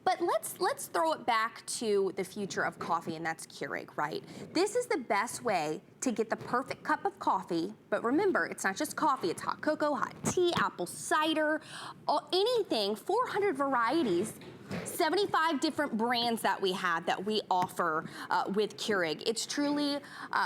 But let's throw it back to the future of coffee, and that's Keurig, right? This is the best way to get the perfect cup of coffee, but remember, it's not just coffee, it's hot cocoa, hot tea, apple cider, anything, 400 varieties, 75 different brands that we have that we offer with Keurig. It's truly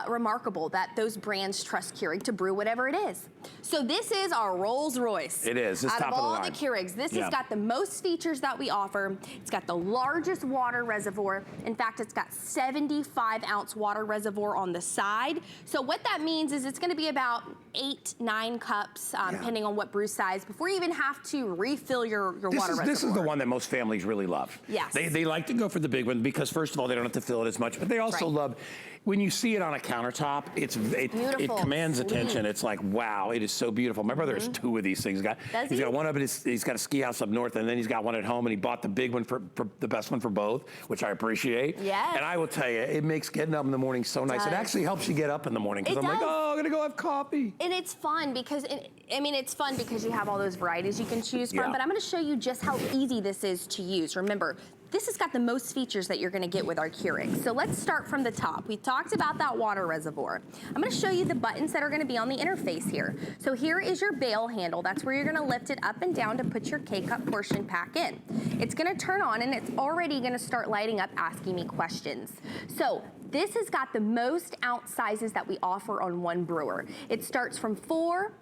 remarkable that those brands trust Keurig to brew whatever it is. So this is our Rolls Royce. It is. It's out top of of the all line. the Keurigs, this has got the most features that we offer. It's got the largest water reservoir. In fact, it's got 75-ounce water reservoir on the side. So what that means is it's gonna be about 8, 9 cups, depending on what brew size, before you even have to refill your water reservoir. This is the one that most families really love. Yes. They like to go for the big one because, first of all, they don't have to fill it as much, but they also love, when you see it on a countertop, it commands attention. It's like, wow, it is so beautiful. My brother has 2 of these things. He's got one up he's got a ski house up north, and then he's got one at home, and he bought the big one for the best one for both, which I appreciate. Yes. And I will tell you, it makes getting up in the morning so nice. It actually helps you get up in the morning, because I'm like, oh, I'm gonna go have coffee. And it's fun because, it's fun because you have all those varieties you can choose from, but I'm gonna show you just how easy this is to use. Remember, this has got the most features that you're gonna get with our Keurig. So let's start from the top. We talked about that water reservoir. I'm gonna show you the buttons that are gonna be on the interface here. So here is your bail handle. That's where you're gonna lift it up and down to put your K-cup portion pack in. It's gonna turn on and it's already gonna start lighting up asking me questions. So this has got the most ounce sizes that we offer on one brewer. It starts from 4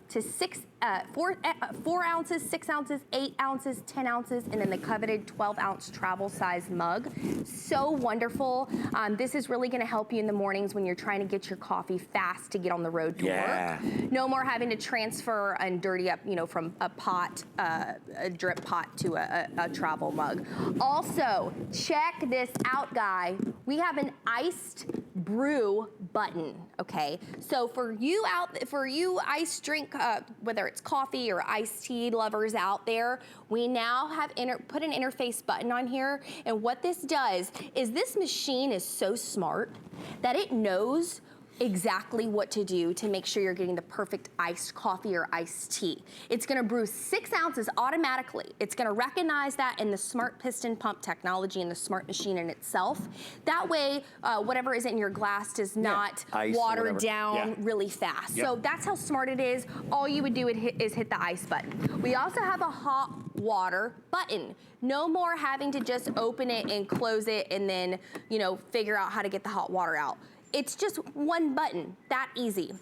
ounces, 6 ounces, 8 ounces, 10 ounces, and then the coveted 12-ounce travel size mug. So wonderful. This is really gonna help you in the mornings when you're trying to get your coffee fast to get on the road to work. No more having to transfer and dirty up, you know, from a pot, a drip pot to a travel mug. Also, check this out, guy. We have an iced brew button, okay? So for you iced drink, whether it's coffee or iced tea lovers out there, we now have put an interface button on here, and what this does is this machine is so smart that it knows exactly what to do to make sure you're getting the perfect iced coffee or iced tea. It's gonna brew 6 ounces automatically. It's gonna recognize that in the smart piston pump technology and the smart machine in itself. That way, whatever is in your glass does not water down really fast. So that's how smart it is. All you would do is hit the ice button. We also have a hot water button. No more having to just open it and close it and then, you know, figure out how to get the hot water out. It's just one button, that easy.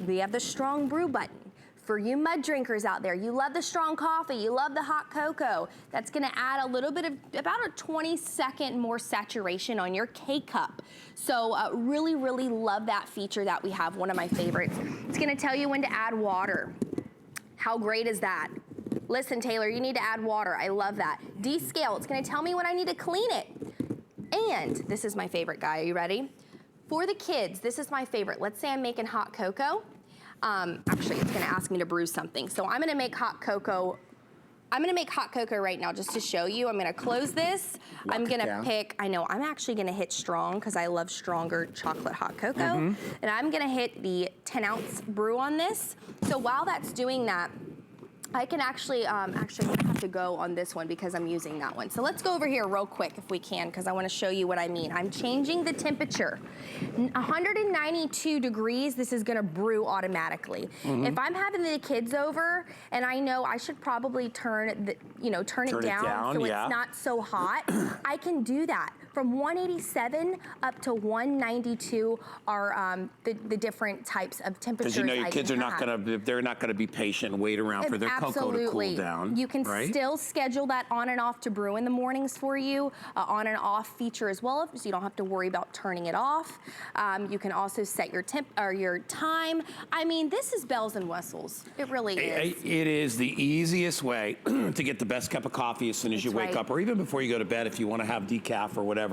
We have the strong brew button. For you mud drinkers out there, you love the strong coffee, you love the hot cocoa. That's gonna add a little bit of, about a 20-second more saturation on your K-cup. So really, really love that feature that we have, one of my favorites. It's gonna tell you when to add water. How great is that? Listen, Taylor, you need to add water. I love that. Descale, it's gonna tell me when I need to clean it. And this is my favorite, guy. Are you ready? For the kids, this is my favorite. Let's say I'm making hot cocoa. Actually, it's gonna ask me to brew something. So I'm gonna make hot cocoa. I'm gonna make hot cocoa right now just to show you. I'm gonna close this. I'm gonna pick, I know, I'm actually gonna hit strong because I love stronger chocolate hot cocoa. And I'm gonna hit the 10-ounce brew on this. So while that's doing that, I can actually have to go on this one because I'm using that one. So let's go over here real quick if we can, because I want to show you what I mean. I'm changing the temperature. 192 degrees, this is gonna brew automatically. If I'm having the kids over and I know I should probably turn it down so it's not so hot, I can do that. From 187 up to 192 are the different types of temperatures. Because you know your kids are not gonna, they're not gonna be patient and wait around for their cocoa to cool down. You can still schedule that on and off to brew in the mornings for you, on and off feature as well, so you don't have to worry about turning it off. You can also set your temp or your time. I mean, this is bells and whistles. It really is. It is the easiest way to get the best cup of coffee as soon as you wake up, or even before you go to bed if you want to have decaf or whatever,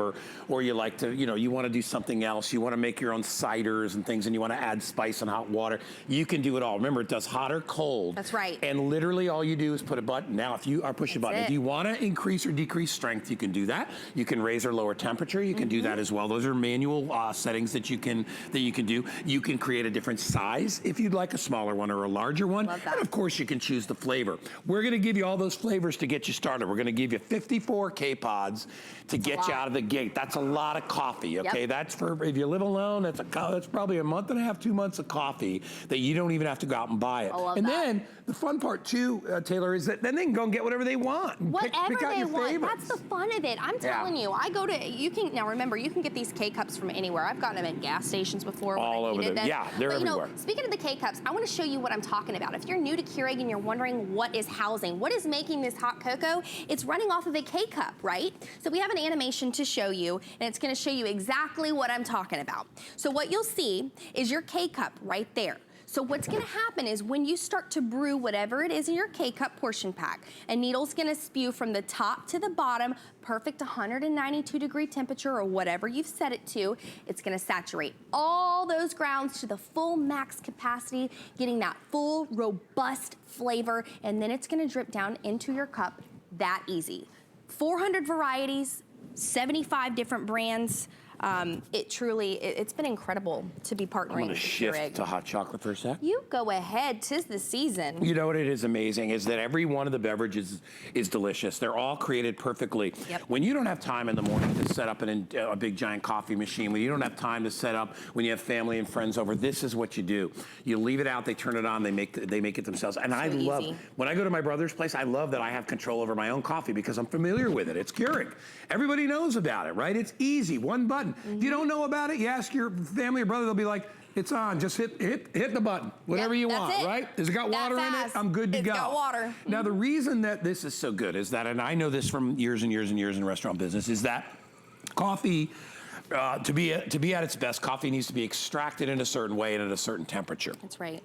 or you like to, you know, you want to do something else, you want to make your own ciders and things, and you want to add spice and hot water. You can do it all. Remember, it does hot or cold. That's right. And literally all you do is put a button. Now, if you are push a button, if you want to increase or decrease strength, you can do that. You can raise or lower temperature. You can do that as well. Those are manual settings that you can do. You can create a different size if you'd like a smaller one or a larger one. Love that. And of course, you can choose the flavor. We're going to give you all those flavors to get you started. We're going to give you 54 K-Pods to get you out of the gate. That's a lot of coffee, okay? Yep. That's for, if you live alone, that's probably a month and a half, 2 months of coffee that you don't even have to go out and buy it. I love and that. then the fun part too, Taylor, is that then they can go and get whatever they want. Whatever pick out they your want. favorites. That's the fun of it. I'm telling you, I go to, you can, now remember, you can get these K-Cups from anywhere. I've gotten them at gas stations before. All over them. Yeah, they're but, everywhere. You know, speaking of the K-Cups, I want to show you what I'm talking about. If you're new to Keurig and you're wondering what is housing, what is making this hot cocoa, it's running off of a K-Cup, right? So we have an animation to show you, and it's going to show you exactly what I'm talking about. So what you'll see is your K-Cup right there. So what's gonna happen is when you start to brew whatever it is in your K-Cup portion pack, a needle's gonna spew from the top to the bottom, perfect 192 degree temperature or whatever you've set it to. It's gonna saturate all those grounds to the full max capacity, getting that full, robust flavor, and then it's gonna drip down into your cup that easy. 400 varieties, 75 different brands. It's been incredible to be partnering with Keurig. I'm gonna shift to hot chocolate for a sec. You go ahead, 'tis the season. You know what it is amazing is that every one of the beverages is delicious. They're all created perfectly. Yep. When you don't have time in the morning to set up a big giant coffee machine, when you don't have time to set up, when you have family and friends over, this is what you do. You leave it out, they turn it on, they make it themselves. And I love, when I go to my brother's place, I love that I have control over my own coffee because I'm familiar with it. It's Keurig. Everybody knows about it, right? It's easy, one button. If you don't know about it, you ask your family or brother, they'll be like, it's on, just hit the button, whatever you want, right? Has it got water in it? I'm good to go. It's got water. Now, the reason that this is so good is that, and I know this from years and years and years in restaurant business, is that coffee, to be at its best, coffee needs to be extracted in a certain way and at a certain temperature. That's right.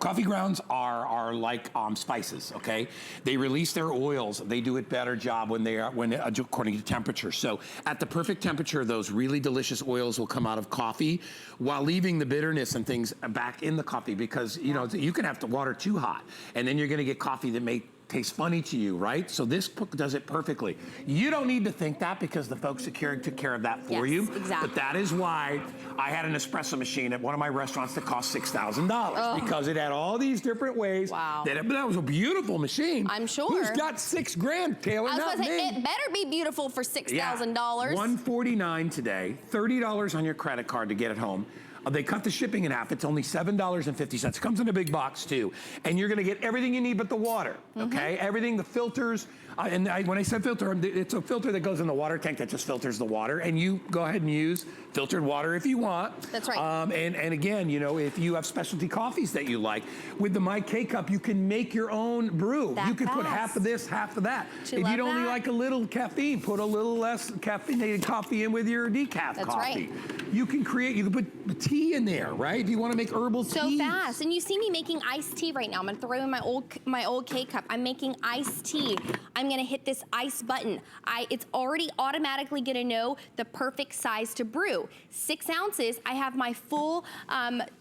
Coffee grounds are like spices, okay? They release their oils. They do a better job according to temperature. So at the perfect temperature, those really delicious oils will come out of coffee while leaving the bitterness and things back in the coffee because, you know, you can have the water too hot and then you're gonna get coffee that may tastes funny to you, right? So this does it perfectly. You don't need to think that because the folks at Keurig took care of that for you. Exactly. But that is why I had an espresso machine at one of my restaurants that cost $6,000 because it had all these different ways. Wow. That was a beautiful machine. I'm sure. Who's got $6 grand, Taylor? I was Not going to say, me. it better be beautiful for $6,000. $149 today, $30 on your credit card to get it home. They cut the shipping in half. It's only $7.50. It comes in a big box too. And you're gonna get everything you need but the water, okay? Everything, the filters, when I said filter, it's a filter that goes in the water tank that just filters the water. And you go ahead and use filtered water if you want. That's right. And again, you know, if you have specialty coffees that you like, with the My K-Cup, you can make your own brew. You can put half of this, half of that. If you'd only like a little caffeine, put a little less caffeinated coffee in with your decaf coffee. Right. You can put tea in there, right? If you want to make herbal tea. So fast. And you see me making iced tea right now. I'm gonna throw in my old K-Cup. I'm making iced tea. I'm gonna hit this ice button. It's already automatically gonna know the perfect size to brew. 6 ounces, I have my full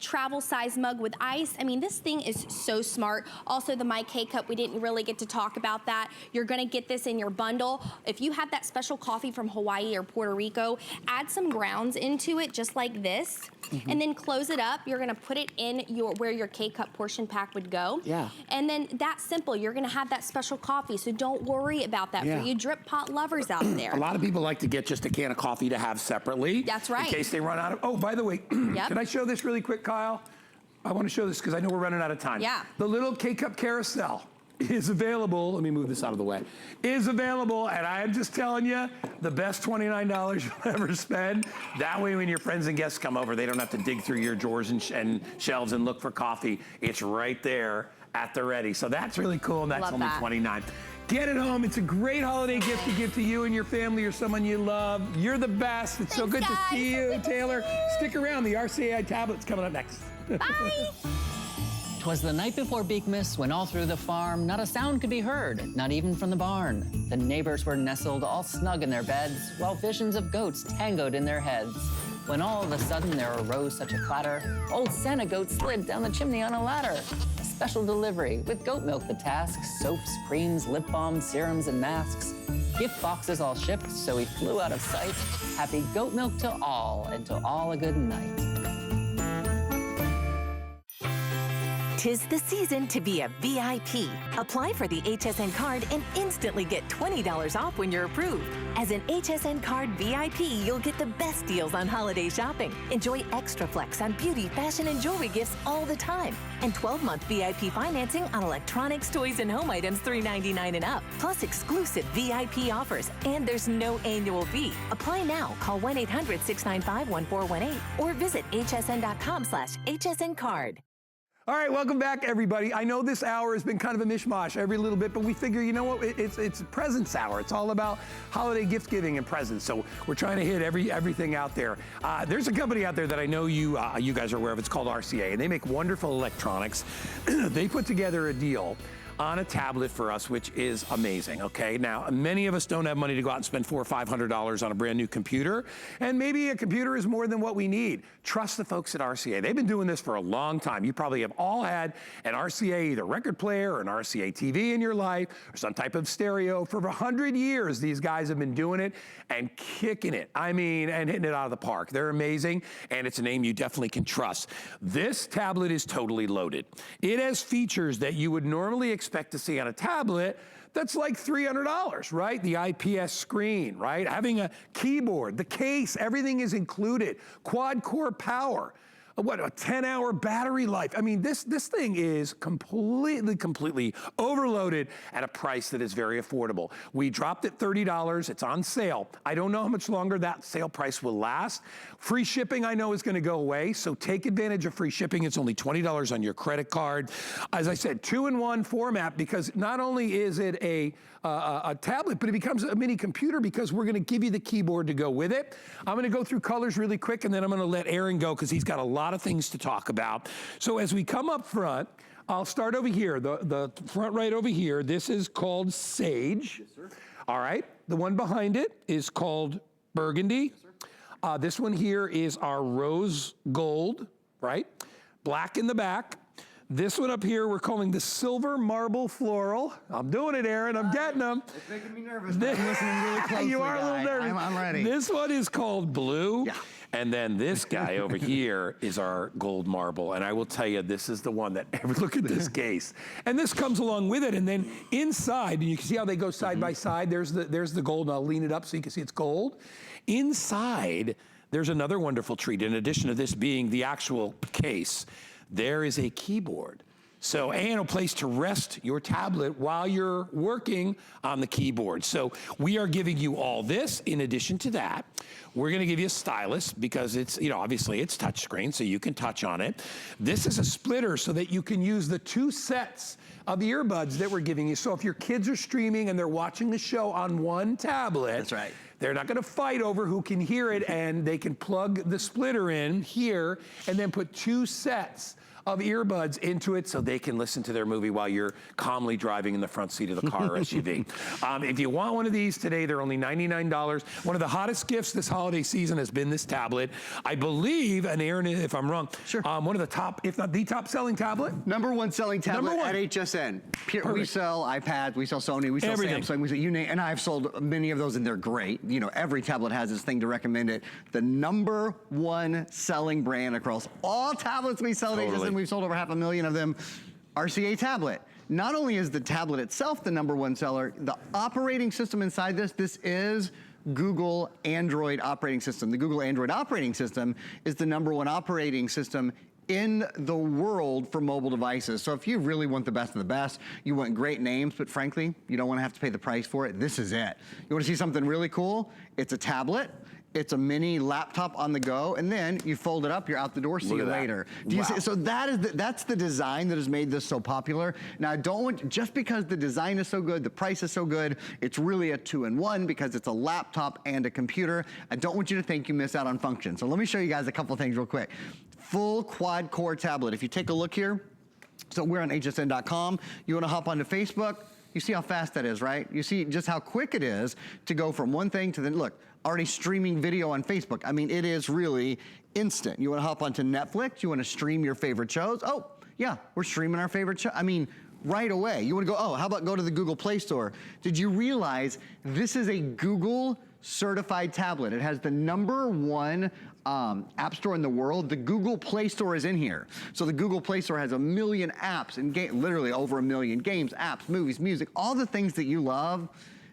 travel size mug with ice. I mean, this thing is so smart. Also the My K-Cup, we didn't really get to talk about that. You're gonna get this in your bundle. If you have that special coffee from Hawaii or Puerto Rico, add some grounds into it just like this. And then close it up. You're gonna put it in where your K-Cup portion pack would go. Yeah. And then that's simple. You're gonna have that special coffee, so don't worry about that for you drip pot lovers out there. A lot of people like to get just a can of coffee to have separately. That's right. In case they run out of, oh, by the way, can I show this really quick, Kyle? I wanna show this because I know we're running out of time. Yeah. The little K-Cup Carousel. is available. Let me move this out of the way. Is available, and I am just telling you, the best $29 you'll ever spend. That way, when your friends and guests come over, they don't have to dig through your drawers and shelves and look for coffee. It's right there at the ready. So that's really cool, and that's only $29. Get it home. It's a great holiday gift to give to you and your family or someone you love. You're the best. It's so good to see you, Taylor. Stick around. The RCA tablet's coming up next. Bye. 'Twas the night before Beakmas, when all through the farm not a sound could be heard, not even from the barn. The neighbors were nestled all snug in their beds, while visions of goats tangoed in their heads. When all of a sudden there arose such a clatter, old Santa Goat slid down the chimney on a ladder. A special delivery, with goat milk the task, soaps, creams, lip balms, serums, and masks. Gift boxes all shipped, so he flew out of sight. Happy goat milk to all, and to all a good night. 'Tis the season to be a VIP. Apply for the HSN card and instantly get $20 off when you're approved. As an HSN card VIP, you'll get the best deals on holiday shopping. Enjoy extra flex on beauty, fashion, and jewelry gifts all the time. And 12-month VIP financing on electronics, toys, and home items $3.99 and up. Plus exclusive VIP offers. And there's no annual fee. Apply now. Call 1-800-695-1418 or visit hsn.com/HSN card. All right, welcome back, everybody. I know this hour has been kind of a mishmash every little bit, but we figure, you know what, it's presents hour. It's all about holiday gift giving and presents, so we're trying to hit everything out there. There's a company out there that I know you guys are aware of. It's called RCA, and they make wonderful electronics. They put together a deal on a tablet for us, which is amazing, okay? Now, many of us don't have money to go out and spend $400 or $500 on a brand new computer, and maybe a computer is more than what we need. Trust the folks at RCA. They've been doing this for a long time. You probably have all had an RCA, either record player or an RCA TV in your life, or some type of stereo. For 100 years, these guys have been doing it and kicking it. I mean, and hitting it out of the park. They're amazing, and it's a name you definitely can trust. This tablet is totally loaded. It has features that you would normally expect to see on a tablet that's like $300, right? The IPS screen, right? Having a keyboard, the case, everything is included. Quad-core power. What, a 10-hour battery life. I mean, this thing is completely overloaded at a price that is very affordable. We dropped it $30. It's on sale. I don't know how much longer that sale price will last. Free shipping, I know, is going to go away, so take advantage of free shipping. It's only $20 on your credit card. As I said, 2-in-1 format, because not only is it a tablet, but it becomes a mini computer because we're going to give you the keyboard to go with it. I'm going to go through colors really quick, and then I'm going to let Aaron go because he's got a lot of things to talk about. So as we come up front, I'll start over here, the front right over here. This is called Sage. Yes, sir. All right. The one behind it is called Burgundy. Yes, sir. This one here is our Rose Gold, right? Black in the back. This one up here we're calling the Silver Marble Floral. I'm doing it, Aaron. I'm getting them. It's making me nervous. I'm listening really closely. You are a little nervous. I'm ready. This one is called Blue. Yeah. And then this guy over here is our gold marble. And I will tell you, this is the one that, look at this case. And this comes along with it. And then inside, and you can see how they go side by side. There's the gold, and I'll lean it up so you can see it's gold. Inside, there's another wonderful treat. In addition to this being the actual case, there is a keyboard. So, and a place to rest your tablet while you're working on the keyboard. So we are giving you all this. In addition to that, we're gonna give you a stylus because it's, you know, obviously it's touchscreen, so you can touch on it. This is a splitter so that you can use the 2 sets of earbuds that we're giving you. So if your kids are streaming and they're watching the show on one tablet, that's right. They're not gonna fight over who can hear it, and they can plug the splitter in here and then put 2 sets of earbuds into it so they can listen to their movie while you're calmly driving in the front seat of the car or SUV. If you want one of these today, they're only $99. One of the hottest gifts this holiday season has been this tablet. I believe, and Aaron, if I'm wrong, sure. One of the top, if not the top selling tablet? #1 selling tablet at HSN. We sell iPads, we sell Sony, we sell everything. Samsung, we sell you name, and I've sold many of those and they're great. You know, every tablet has this thing to recommend it. The #1 selling brand across all tablets we sell at HSN. We've sold over 500,000 of them. RCA tablet. Not only is the tablet itself the #1 seller, the operating system inside this is Google Android operating system. The Google Android operating system is the #1 operating system in the world for mobile devices. So if you really want the best of the best, you want great names, but frankly, you don't want to have to pay the price for it, this is it. You want to see something really cool? It's a tablet. It's a mini laptop on the go, and then you fold it up, you're out the door, see you later. Do you see? So that's the design that has made this so popular. Now, I don't want, just because the design is so good, the price is so good, it's really a 2-in-1 because it's a laptop and a computer. I don't want you to think you miss out on function. So let me show you guys a couple things real quick. Full quad core tablet. If you take a look here, so we're on hsn.com. You want to hop onto Facebook. You see how fast that is, right? You see just how quick it is to go from one thing to the, look, already streaming video on Facebook. I mean, it is really instant. You want to hop onto Netflix, you want to stream your favorite shows. Oh, yeah, we're streaming our favorite show. I mean, right away. You want to go, oh, how about go to the Google Play Store? Did you realize this is a Google certified tablet? It has the #1 app store in the world. The Google Play Store is in here. So the Google Play Store has 1 million apps and literally over 1 million games, apps, movies, music, all the things that you love.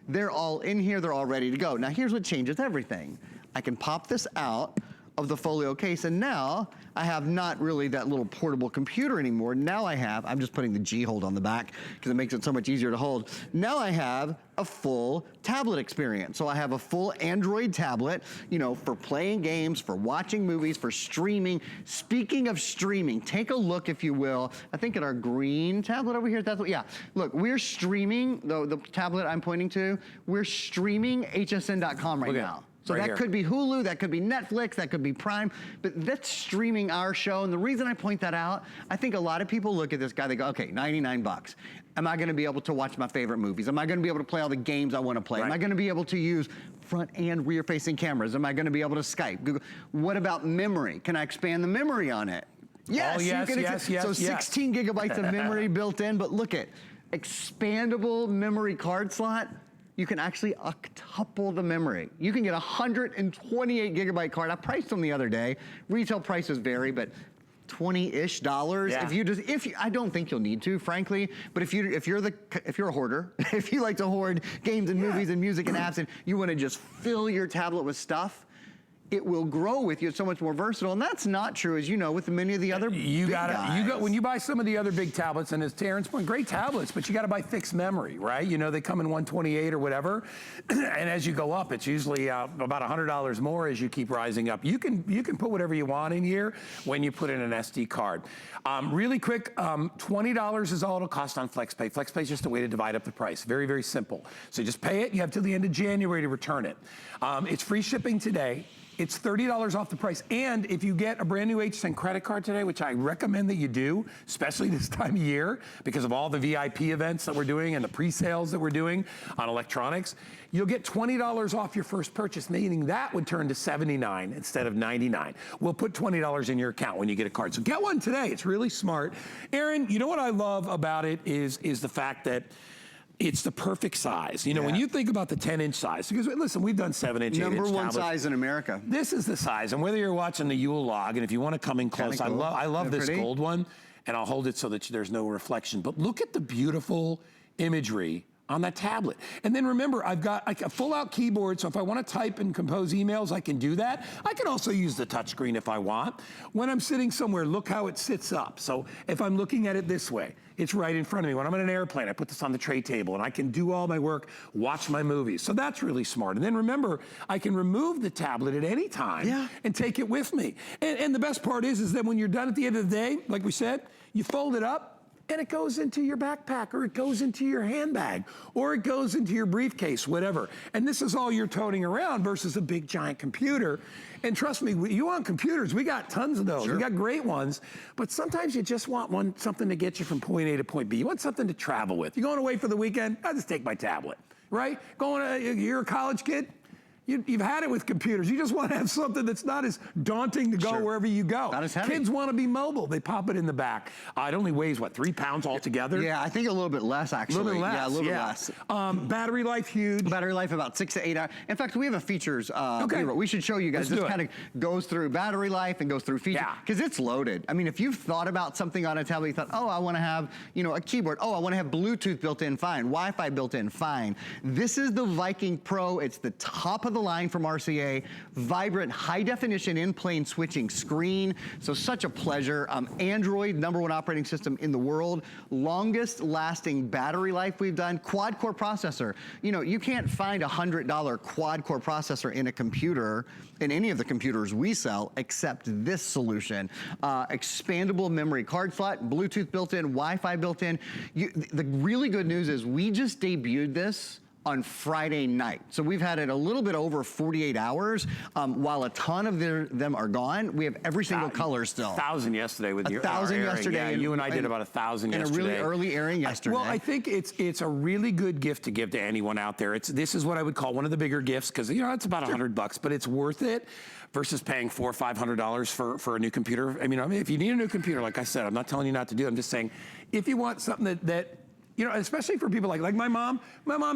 They're all in here, they're all ready to go. Now here's what changes everything. I can pop this out of the folio case, and now I have not really that little portable computer anymore. Now I have, I'm just putting the G hold on the back because it makes it so much easier to hold. Now I have a full tablet experience. So I have a full Android tablet, you know, for playing games, for watching movies, for streaming. Speaking of streaming, take a look, if you will, I think at our green tablet over here, that's what, yeah. Look, we're streaming, the tablet I'm pointing to, we're streaming hsn.com right now. So that could be Hulu, that could be Netflix, that could be Prime, but that's streaming our show. And the reason I point that out, I think a lot of people look at this guy, they go, okay, 99 bucks. Am I gonna be able to watch my favorite movies? Am I gonna be able to play all the games I wanna play? Am I gonna be able to use front and rear facing cameras? Am I gonna be able to Skype, Google? What about memory? Can I expand the memory on it? Yes, yes, you can. yes, so 16 gigabytes of memory built in, but look at expandable memory card slot. You can actually octuple the memory. You can get a 128 gigabyte card. I priced them the other day. Retail prices vary, but $20-ish. Yeah. I don't think you'll need to, frankly. But if you're a hoarder, if you like to hoard games and movies and music and apps, and you want to just fill your tablet with stuff, it will grow with you. It's so much more versatile, and that's not true, as you know, with many of the other big guys. When you buy some of the other big tablets, and as Terrence pointed, great tablets, but you got to buy fixed memory, right? You know, they come in 128 or whatever, and as you go up, it's usually about $100 more as you keep rising up. You can put whatever you want in here when you put in an SD card. Really quick, $20 is all it'll cost on FlexPay. FlexPay is just a way to divide up the price. Very, very simple. So just pay it. You have till the end of January to return it. It's free shipping today. It's $30 off the price. And if you get a brand new HSN credit card today, which I recommend that you do, especially this time of year, because of all the VIP events that we're doing and the pre-sales that we're doing on electronics, you'll get $20 off your first purchase, meaning that would turn to $79 instead of $99. We'll put $20 in your account when you get a card. So get one today. It's really smart. Aaron, you know what I love about it is the fact that it's the perfect size. You know, when you think about the 10-inch size, because listen, we've done 7-inch, 8-inch #1 tablets. size in America. This is the size, and whether you're watching the Yule log, and if you want to come in close, cool. I love this gold one, and I'll hold it so that there's no reflection. But look at the beautiful imagery on that tablet. And then remember, I've got a full-out keyboard, so if I want to type and compose emails, I can do that. I can also use the touchscreen if I want. When I'm sitting somewhere, look how it sits up. So if I'm looking at it this way, it's right in front of me. When I'm in an airplane, I put this on the tray table, and I can do all my work, watch my movies. So that's really smart. And then remember, I can remove the tablet at any time and take it with me. And the best part is that when you're done at the end of the day, like we said, you fold it up, and it goes into your backpack, or it goes into your handbag, or it goes into your briefcase, whatever. And this is all you're toting around versus a big giant computer. And trust me, you want computers, we got tons of those. We got great ones, but sometimes you just want something to get you from point A to point B. You want something to travel with. You're going away for the weekend, I just take my tablet, right? You're a college kid, you've had it with computers. You just want to have something that's not as daunting to go wherever you go. Not as heavy. Kids want to be mobile. They pop it in the back. It only weighs, what, 3 pounds altogether? Yeah, I think a little bit less, actually. A little bit less. Yeah, a little bit less. Battery life, huge. Battery life about 6 to 8 hours. In fact, we have a features we should show you guys. This kind of goes through battery life and goes through features. Because it's loaded. I mean, if you've thought about something on a tablet, you thought, oh, I want to have, a keyboard. Oh, I want to have Bluetooth built in, fine. Wi-Fi built in, fine. This is the Viking Pro. It's the top of of the line from RCA. Vibrant, high definition in-plane switching screen. So such a pleasure. Android, #1 operating system in the world. Longest lasting battery life we've done. Quad core processor. You know, you can't find a $100 quad core processor in a computer, in any of the computers we sell, except this solution. Expandable memory card slot, Bluetooth built in, Wi-Fi built in. The really good news is we just debuted this on Friday night. So we've had it a little bit over 48 hours. While a ton of them are gone, we have every single color still. 1,000 yesterday with your 1,000 yesterday. Yeah, you and I did about 1,000 yesterday. And a really early airing yesterday. Well, I think it's a really good gift to give to anyone out there. This is what I would call one of the bigger gifts, because you know it's about $100, but it's worth it versus paying $400 or $500 for a new computer. I mean, if you need a new computer, like I said, I'm not telling you not to do it. I'm just saying, if you want something that you know, especially for people like my mom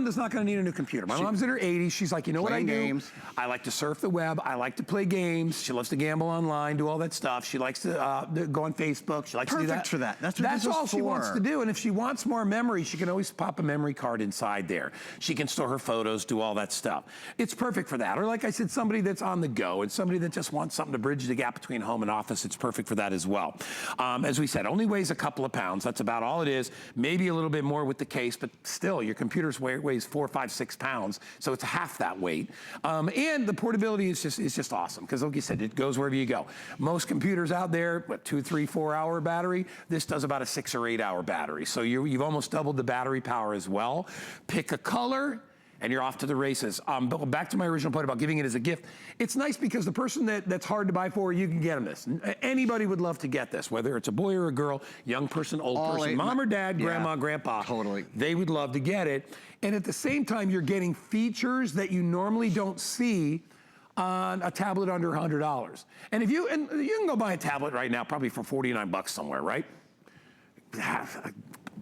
is not gonna need a new computer. My mom's in her 80s. She's like, you know what I do? Games. I like to surf the web. I like to play games. She loves to gamble online, do all that stuff. She likes to go on Facebook. She likes to do that. Perfect for that. That's all she wants to do. And if she wants more memory, she can always pop a memory card inside there. She can store her photos, do all that stuff. It's perfect for that. Or like I said, somebody that's on the go and somebody that just wants something to bridge the gap between home and office, it's perfect for that as well. As we said, only weighs a couple of pounds. That's about all it is. Maybe a little bit more with the case, but still, your computer weighs 4, 5, 6 pounds, so it's half that weight. And the portability is just awesome, because like you said, it goes wherever you go. Most computers out there, what, 2, 3, 4 hour battery? This does about a 6 or 8 hour battery, so you've almost doubled the battery power as well. Pick a color, and you're off to the races. But back to my original point about giving it as a gift, it's nice because the person that's hard to buy for, you can get them this. Anybody would love to get this, whether it's a boy or a girl, young person, old person, mom or dad, grandma, grandpa. Totally. They would love to get it. And at the same time, you're getting features that you normally don't see on a tablet under $100. And you can go buy a tablet right now, probably for 49 bucks somewhere, right?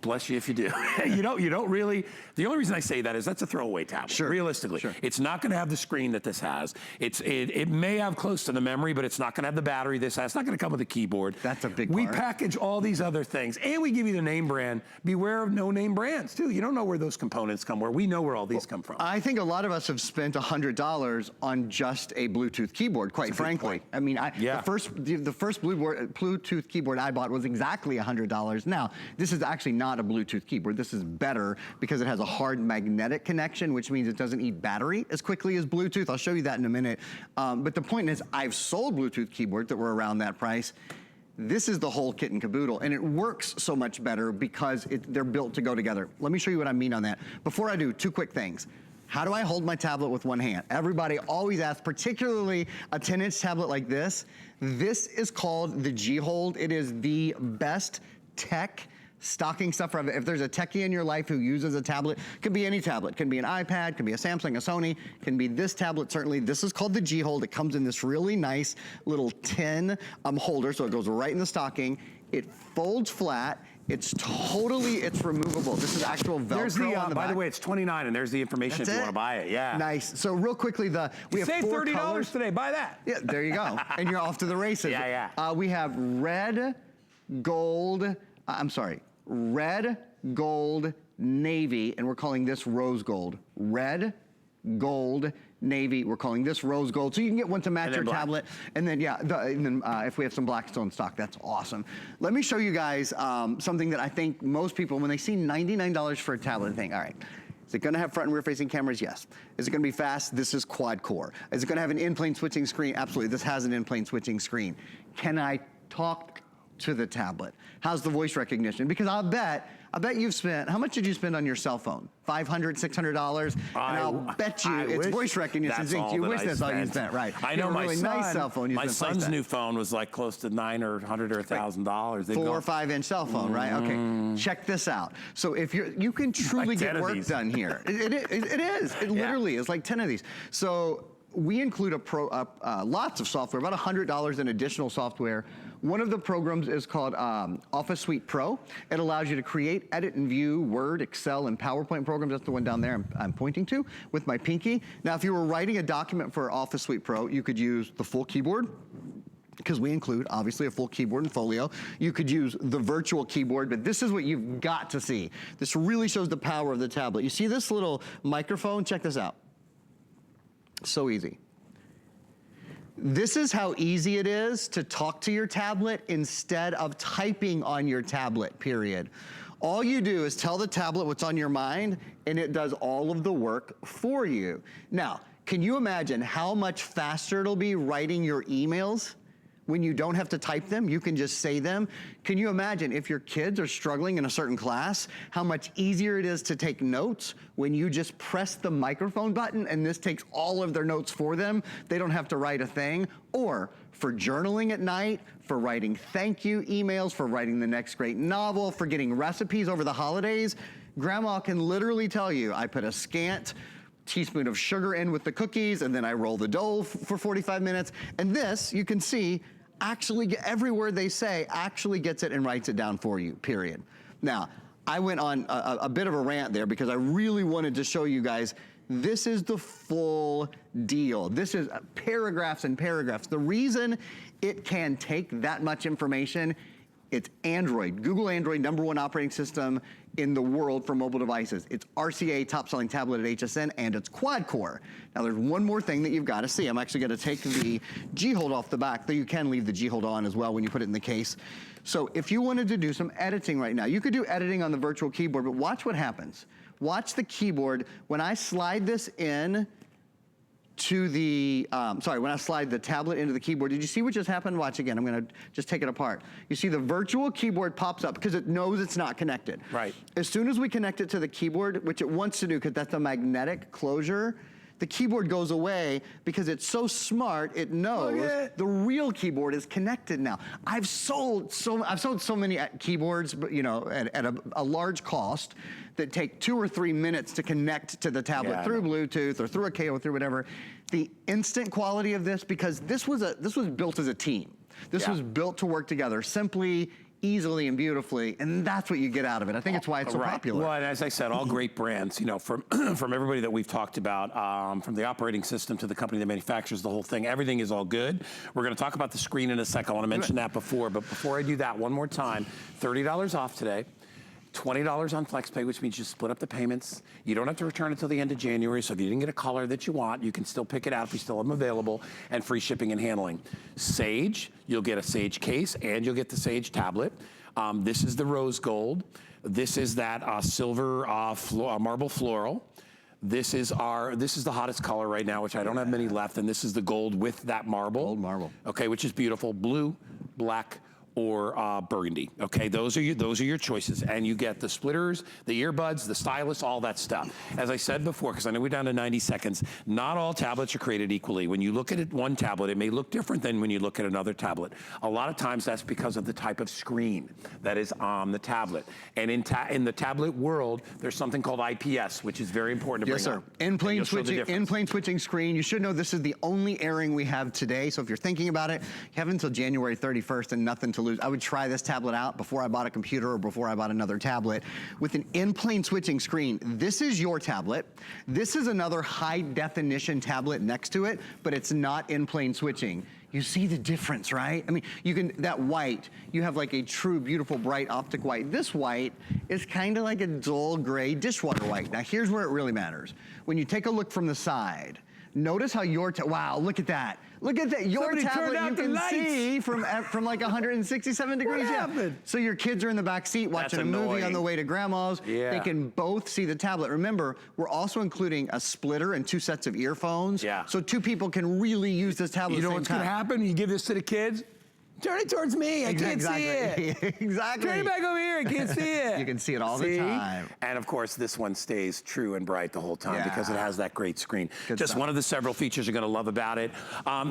Bless you if you do. you don't really, the only reason I say that is that's a throwaway tablet, realistically. It's not gonna have the screen that this has. It may have close to the memory, but it's not gonna have the battery this has. It's not gonna come with a keyboard. That's a big part. We package all these other things, and we give you the name brand. Beware of no-name brands, too. You don't know where those components come, where we know where all these come from. I think a lot of us have spent $100 on just a Bluetooth keyboard, quite frankly. I mean, the first Bluetooth keyboard I bought was exactly $100. Now, this is actually not a Bluetooth keyboard. This is better because it has a hard magnetic connection, which means it doesn't eat battery as quickly as Bluetooth. I'll show you that in a minute. But the point is, I've sold Bluetooth keyboards that were around that price. This is the whole kit and caboodle, and it works so much better because they're built to go together. Let me show you what I mean on that. Before I do, 2 quick things. How do I hold my tablet with one hand? Everybody always asks, particularly a 10-inch tablet like this. This is called the G-Hold. It is the best tech stocking stuff. If there's a techie in your life who uses a tablet, could be any tablet, can be an iPad, can be a Samsung, a Sony, can be this tablet, certainly. This is called the G-Hold. It comes in this really nice little tin holder, so it goes right in the stocking. It folds flat. It's removable. This is actual Velcro on the back. By the way, it's $29, and there's the information if you want to buy it. Yeah. Nice. So real quickly, we have save 4 $30 colors today. Buy that. Yeah, there you go. And you're off to the races. We have red, gold, navy, and we're calling this rose gold. Red, gold, navy, we're calling this rose gold. So you can get one to match your tablet. And then, if we have some Blackstone stock, that's awesome. Let me show you guys something that I think most people, when they see $99 for a tablet, they think, all right, is it gonna have front and rear facing cameras? Yes. Is it gonna be fast? This is quad core. Is it gonna have an in-plane switching screen? Absolutely, this has an in-plane switching screen. Can I talk to the tablet? How's the voice recognition? Because I'll bet you've spent, how much did you spend on your cell phone? $500, $600? And I'll bet you it's voice recognition. You wish that's all you spent, right? I know my really nice cell phone. My son's new phone was like close to $900 or $100 or $1,000. 4 or 5 inch cell phone, right? Okay, check this out. So if you can truly get work done here. It is. It literally is like 10 of these. So we include lots of software, about $100 in additional software. One of the programs is called Office Suite Pro. It allows you to create, edit, and view Word, Excel, and PowerPoint programs. That's the one down there I'm pointing to with my pinky. Now, if you were writing a document for Office Suite Pro, you could use the full keyboard, because we include, obviously, a full keyboard and folio. You could use the virtual keyboard, but this is what you've got to see. This really shows the power of the tablet. You see this little microphone? Check this out. So easy. This is how easy it is to talk to your tablet instead of typing on your tablet, period. All you do is tell the tablet what's on your mind, and it does all of the work for you. Now, can you imagine how much faster it'll be writing your emails? When you don't have to type them, you can just say them. Can you imagine if your kids are struggling in a certain class, how much easier it is to take notes when you just press the microphone button and this takes all of their notes for them? They don't have to write a thing. Or for journaling at night, for writing thank you emails, for writing the next great novel, for getting recipes over the holidays, Grandma can literally tell you, I put a scant teaspoon of sugar in with the cookies, and then I roll the dough for 45 minutes. And this, you can see, actually every word they say actually gets it and writes it down for you, period. Now, I went on a bit of a rant there because I really wanted to show you guys this is the full deal. This is paragraphs and paragraphs. The reason it can take that much information, it's Android, Google Android, #1 operating system in the world for mobile devices. It's RCA, top selling tablet at HSN, and it's quad core. Now there's one more thing that you've got to see. I'm actually going to take the G-hold off the back, though you can leave the G-hold on as well when you put it in the case. So if you wanted to do some editing right now, you could do editing on the virtual keyboard, but watch what happens. Watch the keyboard. When I slide this in to the, when I slide the tablet into the keyboard, did you see what just happened? Watch again, I'm gonna just take it apart. You see the virtual keyboard pops up because it knows it's not connected. Right. As soon as we connect it to the keyboard, which it wants to do because that's a magnetic closure, the keyboard goes away because it's so smart, it knows the real keyboard is connected now. I've sold so many keyboards, you know, at a large cost that take 2 or 3 minutes to connect to the tablet through Bluetooth or through a cable, through whatever. The instant quality of this, because this was built as a team. This was built to work together simply, easily, and beautifully, and that's what you get out of it. I think it's why it's so popular. Well, and as I said, all great brands, you know, from everybody that we've talked about, from the operating system to the company that manufactures the whole thing, everything is all good. We're gonna talk about the screen in a second. I wanna mention that before, but before I do that, one more time, $30 off today. $20 on FlexPay, which means you split up the payments. You don't have to return until the end of January, so if you didn't get a color that you want, you can still pick it out if we still have them available, and free shipping and handling. Sage, you'll get a Sage case, and you'll get the Sage tablet. This is the rose gold. This is that silver marble floral. This is the hottest color right now, which I don't have many left, and this is the gold with that marble. Gold marble. Okay, which is beautiful. Blue, black, or burgundy. Okay, those are your choices, and you get the splitters, the earbuds, the stylus, all that stuff. As I said before, because I know we're down to 90 seconds, not all tablets are created equally. When you look at one tablet, it may look different than when you look at another tablet. A lot of times that's because of the type of screen that is on the tablet. And in the tablet world, there's something called IPS, which is very important to bring up. In-plane switching screen. You should know this is the only airing we have today, so if you're thinking about it, you have until January 31st and nothing to lose. I would try this tablet out before I bought a computer or before I bought another tablet. With an in-plane switching screen, this is your tablet. This is another high definition tablet next to it, but it's not in-plane switching. You see the difference, right? I mean, that white, you have like a true, beautiful, bright optic white. This white is kind of like a dull gray dishwater white. Now here's where it really matters. When you take a look from the side, notice how wow, look at that. Look at that, your tablet you can see from like 167 degrees. What happened? So your kids are in the back seat watching a movie on the way to grandma's. Yeah. They can both see the tablet. Remember, we're also including a splitter and 2 sets of earphones. Yeah. So 2 people can really use this tablet at the same time. You know what's gonna happen? You give this to the kids, turn it towards me, I can't see it. Exactly. Turn it back over here, I can't see it. You can see it all the time. And of course, this one stays true and bright the whole time because it has that great screen. Just stuff. one of the several features you're gonna love about it.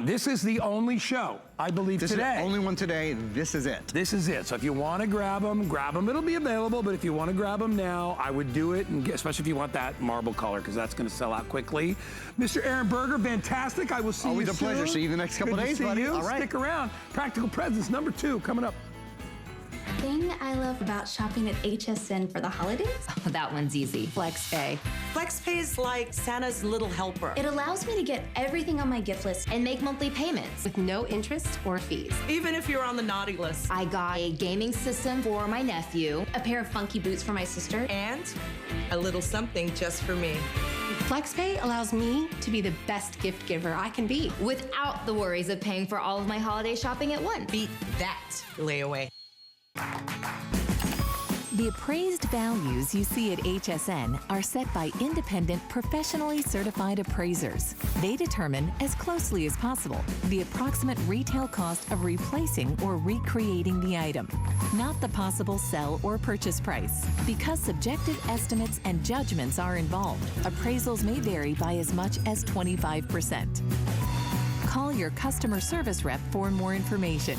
This is the only show, I believe, This today. is the only one today. This is it. This is it. So if you wanna grab them. It'll be available, but if you wanna grab them now, I would do it, and especially if you want that marble color, because that's gonna sell out quickly. Mr. Aaron Berger, fantastic. I will see you soon. Always a pleasure. See you the next couple Good to days, see buddy. you. All right. Stick around. Practical Presence #2 coming up. Thing I love about shopping at HSN for the holidays? Oh, that one's easy. FlexPay. FlexPay is like Santa's little helper. It allows me to get everything on my gift list and make monthly payments With no interest or fees. Even if you're on the naughty list. I got a gaming system for my nephew. a pair of funky boots for my sister. And a little something just for me. FlexPay allows me to be the best gift giver I can be. Without the worries of paying for all of my holiday shopping at once. Beat that layaway. The appraised values you see at HSN are set by independent, professionally certified appraisers. They determine, as closely as possible, the approximate retail cost of replacing or recreating the item, not the possible sell or purchase price. Because subjective estimates and judgments are involved, appraisals may vary by as much as 25%. Call your customer service rep for more information.